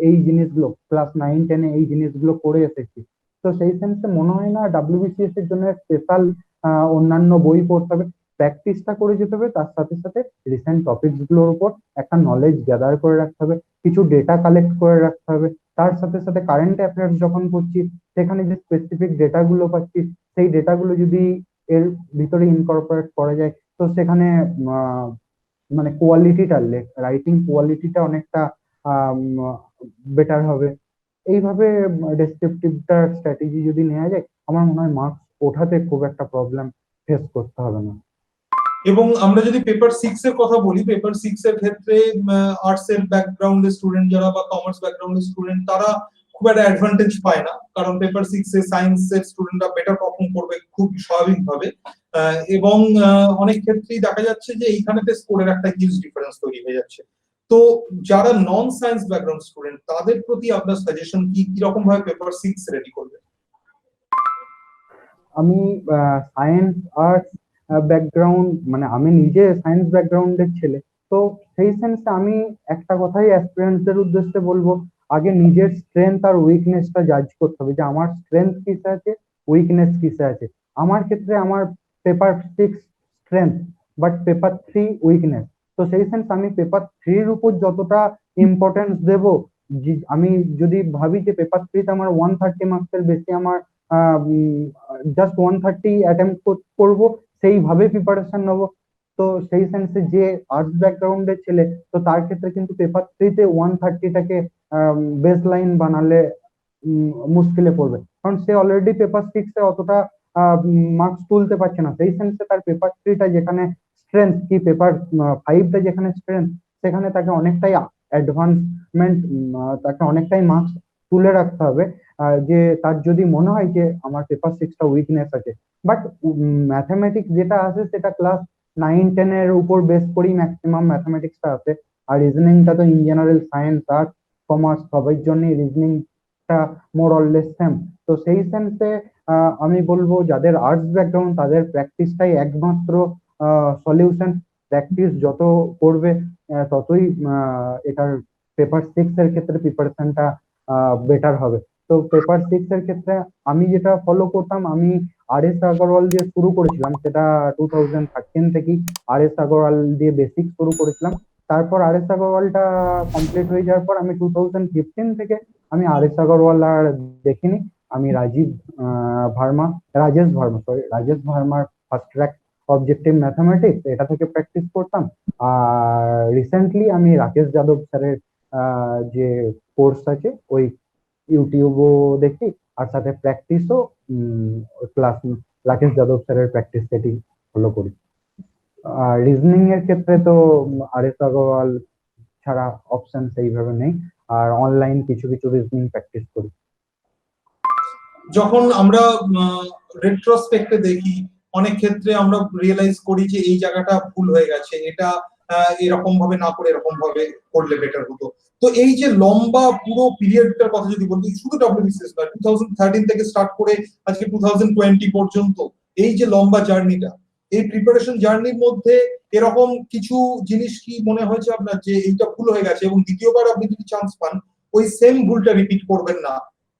এই জিনিসগুলো, ক্লাস 9, 10-এ এই জিনিসগুলো করে এসেছি। তো সেই সেন্সে মনে হয় না ডাব্লিউবিসিএস এর জন্য স্পেশাল অন্যান্য বই পড়তে হবে। প্র্যাকটিসটা করে যেতে হবে, তার সাথে সাথে রিসেন্ট টপিকস গুলোর উপর একটা নলেজ গ্যাদার করে রাখতে হবে, কিছু ডেটা কালেক্ট করে রাখতে হবে। তার সাথে সাথে কারেন্ট অ্যাফেয়ার্স যখন পড়ছি, সেখানে যে স্পেসিফিক ডেটাগুলো পাচ্ছি, সেই ডেটাগুলো যদি এর ভিতরে ইনকর্পোরেট করা যায়, তো সেখানে আহ, মানে কোয়ালিটিটা, রাইটিং কোয়ালিটিটা অনেকটা বেটার হবে। এইভাবে ডেসক্রিপটিভটার স্ট্র্যাটেজি যদি নেওয়া যায়, আমার মনে হয় মার্কস ওঠাতে খুব একটা প্রবলেম ফেস করতে হবে না। এবং আমরা যদি পেপার 6 এর কথা বলি, পেপার 6 এর ক্ষেত্রে আর্টস এর ব্যাকগ্রাউন্ডের স্টুডেন্ট যারা বা কমার্স ব্যাকগ্রাউন্ডের স্টুডেন্ট, তারা খুব একটা অ্যাডভান্টেজ পায় না, কারণ পেপার 6 এ সায়েন্সের স্টুডেন্টরা বেটার পারফর্ম করবে খুব স্বাভাবিকভাবে। এবং অনেক ক্ষেত্রেই দেখা যাচ্ছে যে এইখানেতে স্কোরের একটা হিউজ ডিফারেন্স তৈরি হয়ে যাচ্ছে। তো যারা নন সায়েন্স ব্যাকগ্রাউন্ড স্টুডেন্ট, তাদের প্রতি আপনার সাজেশন কি, কিরকম ভাবে পেপার 6 রেডি করবে? আমি সায়েন্স আর্টস ব্যাকগ্রাউন্ড, মানে আমি নিজে সায়েন্স ব্যাকগ্রাউন্ডের ছেলে। তো সেই সেন্সে আমি একটা কথাই অ্যাসপিরেন্টদের উদ্দেশ্যে বলবো, আগে নিজের স্ট্রেংথ আর উইকনেসটা জাজ করতে হবে, যে আমার স্ট্রেংথ কিসে আছে, উইকনেস কিসে আছে। আমার ক্ষেত্রে আমার paper 6 strength, but paper 3 weakness. তো সেই সেন্স আমি পেপার 3-র উপর যতটা ইম্পর্টেন্স দেব, আমি যদি ভাবি যে পেপার 3-তে আমার 130 মার্কসের বেশি আমার জাস্ট 130 অ্যাটেম্প করব, সেইভাবে প্রিপারেশন নেবো। তো সেই সেন্সে যে আর্টস ব্যাকগ্রাউন্ডের ছেলে, তো তার ক্ষেত্রে কিন্তু পেপার 3-তে 130টাকে বেস লাইন বানালে মুশকিলে পড়বে, কারণ সে অলরেডি পেপার 6-এ অতটা মার্কস তুলতে পারছে না। সেই সেন্সে তার পেপার 3টা যেখানে স্ট্রেংথ, কি পেপার 5টা যেখানে স্ট্রেংথ, সেখানে তাকে অনেকটাই অ্যাডভান্সমেন্ট, তাকে অনেকটাই মার্কস তুলে রাখতে হবে, যে তার যদি মনে হয় যে আমার পেপার 6টা উইকনেস আছে। বাট ম্যাথামেটিক্স যেটা আছে সেটা ক্লাস 9-10 এর উপর বেস করেই ম্যাক্সিমাম ম্যাথামেটিক্সটা আছে। আর রিজনিংটা তো in general science, arts, commerce সবার জন্যই রিজনিংটা মোর অর লেস সেম। তো সেই সেন্সে আমি বলবো যাদের আর্টস ব্যাকগ্রাউন্ড তাদের প্র্যাকটিসটাই একমাত্র সলিউশন। প্র্যাকটিস যত করবে ততই এটার পেপার 6 এর ক্ষেত্রে প্রিপারেশনটা বেটার হবে। তো পেপার 6 এর ক্ষেত্রে আমি যেটা ফলো করতাম, আমি আর এস আগরওয়াল দিয়ে শুরু করেছিলাম, সেটা 2013 থেকেই আর এস আগরওয়াল দিয়ে বেসিক শুরু করেছিলাম। তারপর আর এস আগরওয়ালটা কমপ্লিট হয়ে যাওয়ার পর আমি 2015 থেকে আমি আর এস আগরওয়াল আর দেখিনি। আমি রাজেশ ভার্মার ফার্স্ট ট্র্যাক অবজেক্টিভ ম্যাথামেটিক্স এটা থেকে প্র্যাকটিস করতাম। আর রিসেন্টলি আমি রাকেশ যাদব স্যারের যে কোর্স আছে ওই ইউটিউবও দেখি, আর সাথে প্র্যাকটিসও ক্লাস রাকেশ যাদব স্যারের প্র্যাকটিস সেটি ফলো করি। আর রিজনিং এর ক্ষেত্রে তো আর এস আগরওয়াল ছাড়া অপশন সেইভাবে নেই, আর অনলাইন কিছু কিছু রিজনিং প্র্যাকটিস করি। যখন আমরা রেট্রোস্পেক্টে দেখি অনেক ক্ষেত্রে আমরা রিয়েলাইজ করি যে এই জায়গাটা ভুল হয়ে গেছে, এটা এরকম ভাবে না করে এরকম ভাবে করলে বেটার হতো। তো এই যে লম্বা পুরো পিরিয়ডটার কথা যদি বলি, শুধু ডব্লিউবিসিএস না, 2013 থেকে স্টার্ট করে আজকে 2020 পর্যন্ত এই যে লম্বা জার্নিটা, এই প্রিপারেশন জার্নির মধ্যে এরকম কিছু জিনিস কি মনে হয়েছে আপনার যে এইটা ভুল হয়ে গেছে এবং দ্বিতীয়বার আপনি যদি চান্স পান ওই সেম ভুলটা রিপিট করবেন না?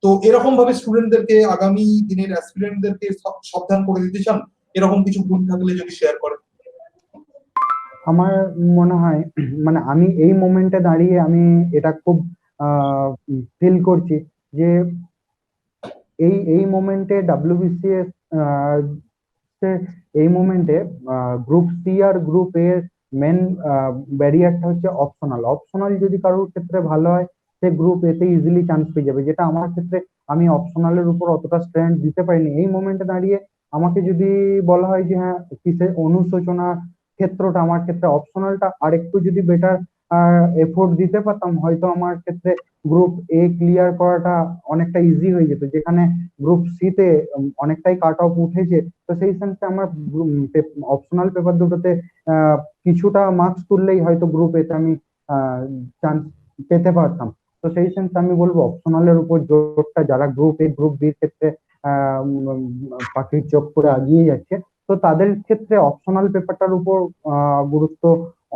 তো এরকম ভাবে স্টুডেন্টদেরকে, আগামী দিনের অ্যাসপিরেন্টদেরকে সাবধান করে দিতে চান? এরকম কিছু ভুল থাকলে যদি শেয়ার করেন। আমার মনে হয় মানে আমি এই মোমেন্টে দাঁড়িয়ে আমি এটা খুব ফিল করছি যে এই এই মোমেন্টে ডাব্লিউবিসিএস এই মোমেন্টে গ্রুপ সি আর গ্রুপ এর মেন ব্যারিয়ারটা হচ্ছে অপশনাল। অপশনাল যদি কারোর ক্ষেত্রে ভালো হয় সে গ্রুপ এতে ইজিলি চান্স পেয়ে যাবে, যেটা আমার ক্ষেত্রে আমি অপশনালের উপর অতটা স্ট্রেন্থ দিতে পারিনি। এই মোমেন্টে দাঁড়িয়ে আমাকে যদি বলা হয় যে হ্যাঁ কিসের অনুশোচনা ক্ষেত্রটা, আমার ক্ষেত্রে অপশনালটা আর একটু যদি বেটার এফোর্ট দিতে পারতাম হয়তো আমার ক্ষেত্রে গ্রুপ এ ক্লিয়ার করাটা অনেকটা ইজি হয়ে যেত, যেখানে গ্রুপ সি তে অনেকটাই কাট অফ উঠেছে। তো সেই সেন্সে আমার অপশনাল পেপার দুটোতে কিছুটা মার্কস তুললেই হয়তো গ্রুপ এতে আমি চান্স পেতে পারতাম। তো সেই সেন্সে আমি বলবো অপশনালের উপর জোরটা, যারা গ্রুপ এ গ্রুপ বির ক্ষেত্রে পাখির চোখ করে এগিয়ে যাচ্ছে তো তাদের ক্ষেত্রে অপশনাল পেপারটার উপর গুরুত্ব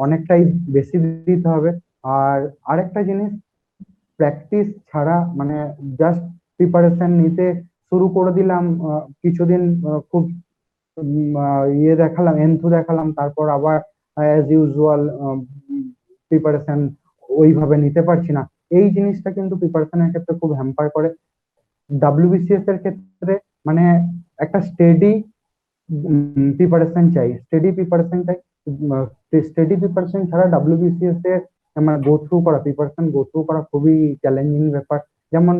অনেকটাই বেশি দিতে হবে। আর আরেকটা জিনিস, প্র্যাকটিস ছাড়া মানে জাস্ট প্রিপারেশন নিতে শুরু করে দিলাম, কিছুদিন খুব ইয়ে দেখালাম, এন্থু দেখালাম, তারপর আবার অ্যাজ ইউজুয়াল প্রিপারেশন ওইভাবে নিতে পারছি না। এই জিনিসটা কিন্তু প্রিপারেশনের ক্ষেত্রে খুব হ্যাম্পার করে। ডাব্লিউবিসিএস এর ক্ষেত্রে মানে একটা স্টেডি প্রিপারেশন চাই। স্টেডি প্রিপারেশন ছাড়া ডাব্লিউবিসিএস এর মানে প্রিপারেশন গো থ্রু করা খুবই চ্যালেঞ্জিং ব্যাপার। যেমন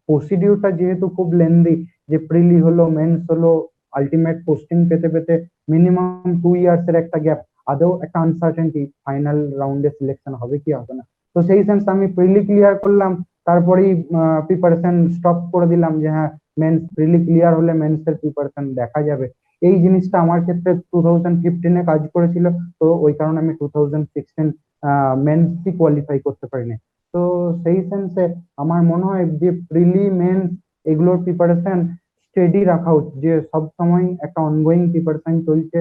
প্রসিডিউরটা যেহেতু খুব লেন্দি, যে প্রিলি হলো, মেন্স হলো, আলটিমেট পোস্টিং পেতে পেতে মিনিমাম 2 ইয়ার্স এর একটা গ্যাপ, আদৌ একটা আনসার্টেনটি ফাইনাল রাউন্ডে সিলেকশন হবে কি হবে না। তো সেই সেন্স আমি প্রিলি ক্লিয়ার করলাম, তারপরেই প্রিপারেশন স্টপ করে দিলাম যে হ্যাঁ মেন্স প্রিলি ক্লিয়ার হলে মেন্সের প্রিপারেশন দেখা যাবে। এই জিনিসটা আমার ক্ষেত্রে 2015-এ কাজ করেছিল, তো ওই কারণে আমি 2016 মেন্সই কোয়ালিফাই করতে পারিনি। তো সেই সেন্সে আমার মনে হয় যে প্রিলি মেন্স এগুলোর প্রিপারেশন স্টেডি রাখা উচিত, যে সব সময় একটা অনগোয়িং প্রিপারেশন চলছে।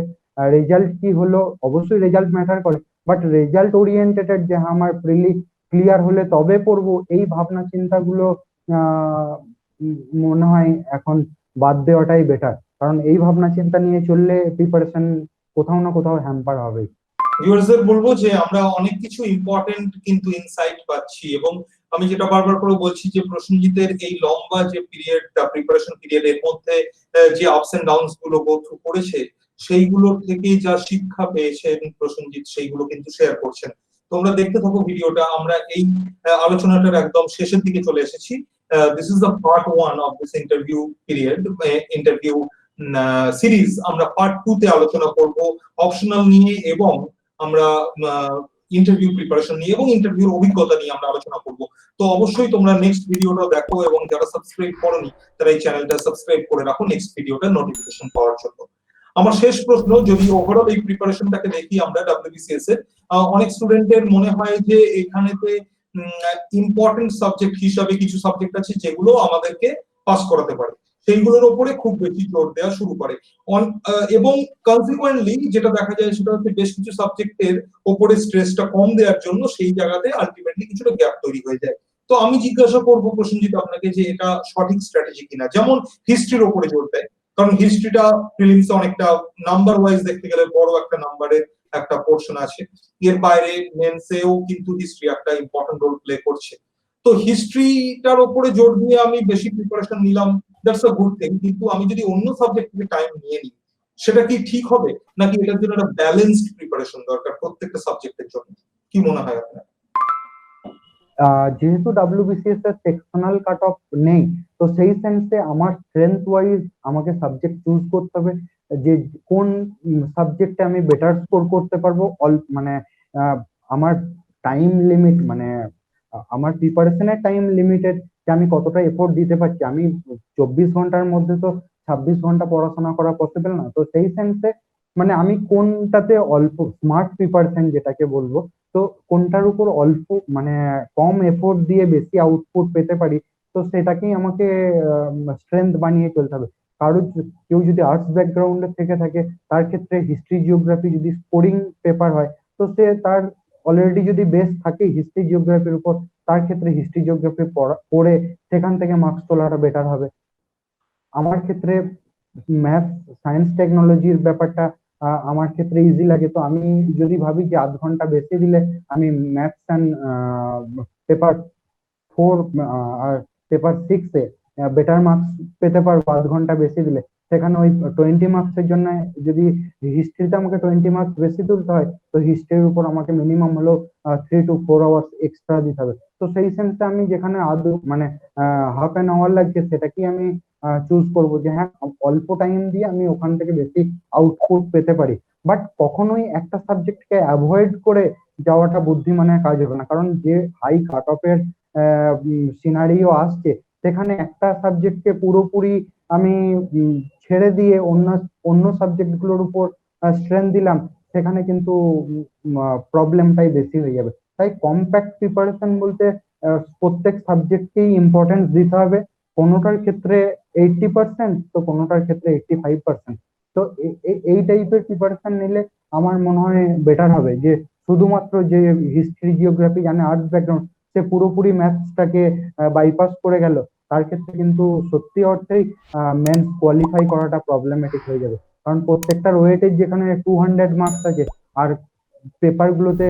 রেজাল্ট কি হলো, অবশ্যই রেজাল্ট ম্যাটার করে, বাট রেজাল্ট ওরিয়েন্টেড যে হ্যাঁ আমার প্রিলি ক্লিয়ার হলে তবে পড়বো, এই ভাবনা চিন্তাগুলো মনে হয় এখন বাদ দেওয়াটাই বেটার। কারণ এই ভাবনা চিন্তা নিয়ে চললে প্রিপারেশন কোথাও না কোথাও হ্যাম্পার হবে। ভিউয়ার্সদের বলবো যে আমরা অনেক কিছু ইম্পর্টেন্ট কিন্তু ইনসাইট পাচ্ছি, এবং আমি যেটা বারবার করে বলছি যে প্রসেনজিতের এই লম্বা যে পিরিয়ডটা, প্রিপারেশন পিরিয়ড, এর মধ্যে যে আপস এন্ড ডাউনস গুলো গো থ্রু করেছে সেইগুলোর থেকে যা শিক্ষা পেয়েছেন প্রসেনজিৎ সেইগুলো কিন্তু শেয়ার করছেন। তোমরা দেখতে থাকো ভিডিওটা। আমরা এই আলোচনাটার একদম শেষের দিকে চলে এসেছি। This is the part 1 of this interview period, interview series. আমরা পার্ট 2 তে আলোচনা করব অপশনাল নিয়ে, এবং আমরা ইন্টারভিউ প্রিপারেশন নিয়ে এবং ইন্টারভিউর অভিজ্ঞতা নিয়ে আমরা আলোচনা করব। তো অবশ্যই তোমরা নেক্সট ভিডিওটা দেখো এবং যারা সাবস্ক্রাইব করোনি তারা এই চ্যানেলটা সাবস্ক্রাইব করে রাখো নেক্সট ভিডিওটা নোটিফিকেশন পাওয়ার জন্য। আমার শেষ প্রশ্ন, যদি ওভারঅল এই প্রিপারেশনটাকে দেখি আমরা ডাব্লিউবিসিএস এর, অনেক স্টুডেন্টের মনে হয় যে এখানেতে ইম্পর্টেন্ট সাবজেক্ট হিসাবে কিছু সাবজেক্ট আছে যেগুলো আমাদেরকে পাস করাতে পারে, সেইগুলোর উপরে খুব বেশি জোর দেওয়া শুরু করে এবং কনসিকুয়েন্টলি যেটা দেখা যায় সেটা হচ্ছে বেশ কিছু সাবজেক্টের উপরে স্ট্রেসটা কম দেওয়ার জন্য সেই জায়গাতে আলটিমেটলি কিছুটা গ্যাপ তৈরি হয়ে যায়। তো আমি জিজ্ঞাসা করবো প্রসেনজিৎ আপনাকে যে এটা সঠিক স্ট্র্যাটেজি কিনা। যেমন হিস্ট্রির উপরে জোর দেয়, কারণ হিস্ট্রিটা প্রিলিমসে অনেকটা নাম্বার ওয়াইজ দেখতে গেলে বড় একটা নাম্বারের একটা পোর্শন আছে, এর বাইরে মেন্সেও কিন্তু হিস্ট্রি একটা ইম্পর্টেন্ট রোল প্লে করছে। তো হিস্ট্রিটার উপরে জোর দিয়ে আমি বেশি প্রিপারেশন নিলাম, দ্যাটস আ গুড থিং, কিন্তু আমি যদি অন্য সাবজেক্ট থেকে টাইম নিয়ে নিই সেটা কি ঠিক হবে, নাকি এটার জন্য একটা ব্যালেন্সড প্রিপারেশন দরকার প্রত্যেকটা সাবজেক্টের জন্য? কি মনে হয় আপনার? যেহেতু ডাব্লিউবিসিএস এর সেকশনাল কাট অফ নেই, তো সেই সেন্সে আমার স্ট্রেংথ ওয়াইজ আমাকে সাবজেক্ট চুজ করতে হবে যে কোন সাবজেক্টে আমি বেটার স্কোর করতে পারবো। মানে আমার টাইম লিমিট, মানে আমার প্রিপারেশনের টাইম লিমিটেড, যে আমি কতটা এফোর্ট দিতে পারছি। আমি 24 ঘন্টার মধ্যে তো 26 ঘন্টা পড়াশোনা করা পসিবল না। তো সেই সেন্সে মানে আমি কোনটাতে অল্প স্মার্ট প্রিপারেশন যেটাকে বলবো, তো কোনটার উপর অল্প মানে কম এফোর্ট দিয়ে বেশি আউটপুট পেতে পারি, তো সেটাকেই আমাকে স্ট্রেংথ বানিয়ে চলতে হবে। কেউ যদি আর্টস ব্যাকগ্রাউন্ডে থেকে থাকে, তার ক্ষেত্রে হিস্ট্রি জিওগ্রাফি যদি স্কোরিং পেপার হয়, তো সে তার অলরেডি যদি বেস থাকে হিস্ট্রি জিওগ্রাফির উপর, তার ক্ষেত্রে হিস্ট্রি জিওগ্রাফি পড়ে সেখান থেকে মার্কস তোলাটা বেটার হবে। আমার ক্ষেত্রে ম্যাথ সায়েন্স টেকনোলজির ব্যাপারটা আমার ক্ষেত্রে ইজি লাগে, তো আমি যদি ভাবি যে 0.5 ঘন্টা বেশি দিলে আমি ম্যাথস অ্যান্ড পেপার 4 আর পেপার 6-এ বেটার মার্কস পেতে পারবো 0.5 ঘন্টা বেশি দিলে, সেখানে ওই 20 মার্কসের জন্য যদি হিস্ট্রিতে আমাকে 20 মার্কস বেশি তুলতে হয়, তো হিস্ট্রির উপর আমাকে মিনিমাম হলো 3 to 4 আওয়ার্স এক্সট্রা দিতে হবে। তো সেই সেন্সে আমি যেখানে আদৌ মানে ½ অ্যান আওয়ার লাগছে সেটাকেই আমি চুজ করবো, যে হ্যাঁ অল্প টাইম দিয়ে আমি ওখান থেকে বেশি আউটপুট পেতে পারি। বাট কখনোই একটা সাবজেক্টকে অ্যাভয়েড করে যাওয়াটা বুদ্ধিমানের কাজ হবে না, কারণ যে হাই কাট অফের সিনারিও আসছে, সেখানে একটা সাবজেক্টকে পুরোপুরি আমি ছেড়ে দিয়ে অন্য অন্য সাবজেক্ট গুলোর উপর স্ট্রেন দিলাম, সেখানে কিন্তু প্রবলেমটাই বেশি হয়ে যাবে। তাই কম্প্যাক্ট প্রিপারেশন বলতে প্রত্যেক সাবজেক্টকেই ইম্পর্টেন্স দিতে হবে। কোনোটার ক্ষেত্রে 80%, তো কোনোটার ক্ষেত্রে 85%। তো এই টাইপের প্রিপারেশন নিলে আমার মনে হয় বেটার হবে। যে শুধুমাত্র যে হিস্ট্রি জিওগ্রাফি জানে আর্টস ব্যাকগ্রাউন্ড, সে পুরোপুরি ম্যাথসটাকে বাইপাস করে গেল, তার ক্ষেত্রে কিন্তু সত্যি অর্থেই মেন্স কোয়ালিফাই করাটা প্রবলেমেটিক হয়ে যাবে। কারণ প্রত্যেকটার ওয়েটেজ যেখানে 200 মার্কস আছে, আর পেপার গুলোতে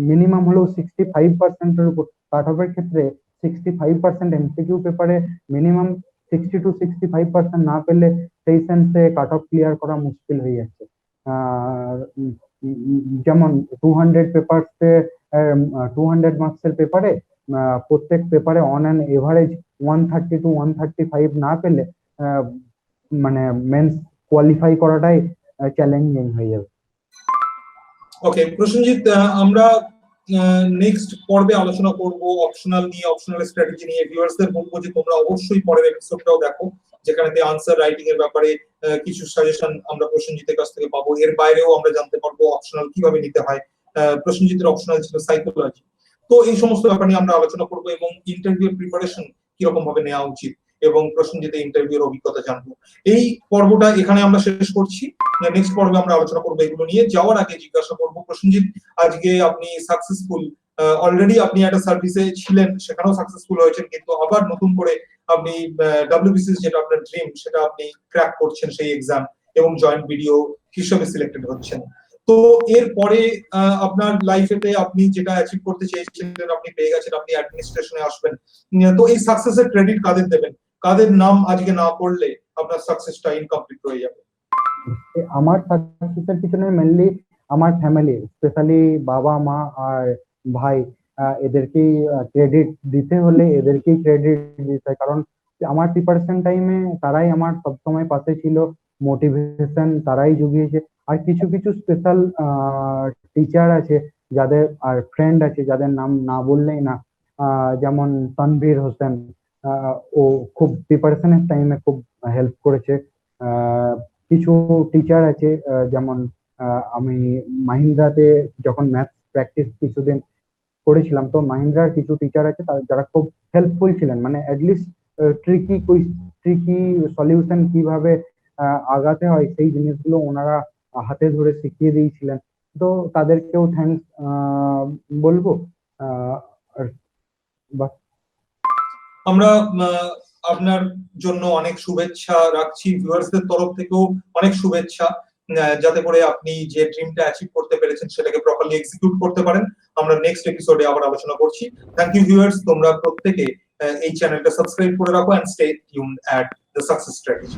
মিনিমাম হলেও 65%-এর উপর কাট অফের ক্ষেত্রে 65% এমসিকিউ পেপারে মিনিমাম 60 to 65% না পেলে সেই সেন্সে কাট অফ ক্লিয়ার করা মুশকিল হয়ে যাচ্ছে। আর যেমন 200 পেপারসে 200 মার্কসের পেপারে প্রত্যেক পেপারে অন অ্যান এভারেজ 130 to 135 না পেলে মানে মেন্স কোয়ালিফাই করাটাই চ্যালেঞ্জিং হয়ে যাবে। ওকে প্রসেনজিৎ, আমরা নেক্সট পর্বে আলোচনা করব অপশনাল নিয়ে, অপশনাল স্ট্র্যাটেজি নিয়ে। ভিউয়ার্সদের বলবো যে তোমরা অবশ্যই পরের এপিসোডটাও দেখো, যেখানে আনসার রাইটিং এর ব্যাপারে কিছু সাজেশন আমরা প্রসেনজিতের কাছ থেকে পাবো। এর বাইরেও আমরা জানতে পারবো অপশনাল কিভাবে নিতে হয়। প্রসেনজিতের অপশনাল ছিল সাইকোলজি। তো এই সমস্ত ব্যাপার নিয়ে আমরা আলোচনা করবো এবং ইন্টারভিউ প্রিপারেশন কিরকম ভাবে নেওয়া উচিত এবং প্রসেনজিতের ইন্টারভিউর অভিজ্ঞতা জানবো। এই পর্বটা এখানে আমরা শেষ করছি। নেক্সট পর্বে আমরা আলোচনা করবো এগুলো নিয়ে। যাওয়ার আগে জিজ্ঞাসা করবো প্রসেনজিৎ, আজকে আপনি সাকসেসফুল, অলরেডি আপনি একটা সার্ভিসে ছিলেন, সেখানেও সাকসেসফুল হয়েছেন, কিন্তু আবার নতুন করে আপনি ডাব্লিউবিসিএস যেটা আপনার ড্রিম সেটা আপনি ক্র্যাক করছেন সেই এক্সাম, এবং জয়েন্ট ভিডিও হিসেবে সিলেক্টেড হচ্ছেন। তো এরপরে আপনার লাইফেতে আপনি যেটা অ্যাচিভ করতে চেয়েছিলেন আপনি পেয়ে গেছেন, আপনি অ্যাডমিনিস্ট্রেশনে আসবেন। তো এই সাকসেসের ক্রেডিট কাদের দেবেন? কাদের নাম আজকে না পড়লে আপনার সাকসেসটা ইনকমপ্লিট হয়ে যাবে? আমার সাকসেসের পিছনে মেনলি আমার ফ্যামিলি, স্পেশালি বাবা মা আর ভাই, এদেরকেই ক্রেডিট দিতে হলে এদেরকেই ক্রেডিট দিতে হয়। কারণ আমার প্রিপারেশন টাইমে তারাই আমার সবসময় পাশে ছিল, মোটিভেশন তারাই জুগিয়েছে। আর কিছু কিছু স্পেশাল টিচার আছে যাদের, আর ফ্রেন্ড আছে যাদের নাম না বললেই না, যেমন তানভীর হোসেন, ও খুব প্রিপারেশনের টাইমে খুব হেল্প করেছে। আহ, কিছু টিচার আছে যেমন আমি মাহিন্দ্রাতে যখন ম্যাথ প্র্যাকটিস কিছুদিন করেছিলাম, তো মাহিন্দ্রার কিছু টিচার আছে যারা খুব হেল্পফুল ছিলেন, মানে অ্যাটলিস্ট ট্রিকি সলিউশন কিভাবে আগাতে হয় সেই জিনিসগুলো ওনারা হাতে ধরে শিখিয়ে দিয়েছিলেন। তো তাদেরকেও থ্যাঙ্কস বলবো। আহ, আর বাস। আমরা আপনার জন্য অনেক শুভেচ্ছা রাখছি, ভিউয়ার্সদের তরফ থেকেও অনেক শুভেচ্ছা, যাতে করে আপনি যে ড্রিমটা অ্যাচিভ করতে পেরেছেন সেটাকে প্রপারলি এক্সিকিউট করতে পারেন। আমরা নেক্সট এপিসোডে আবার আলোচনা করছি। থ্যাংক ইউ ভিউয়ার্স, তোমরা প্রত্যেকে এই চ্যানেলটা সাবস্ক্রাইব করে রাখো and stay tuned at the success strategy.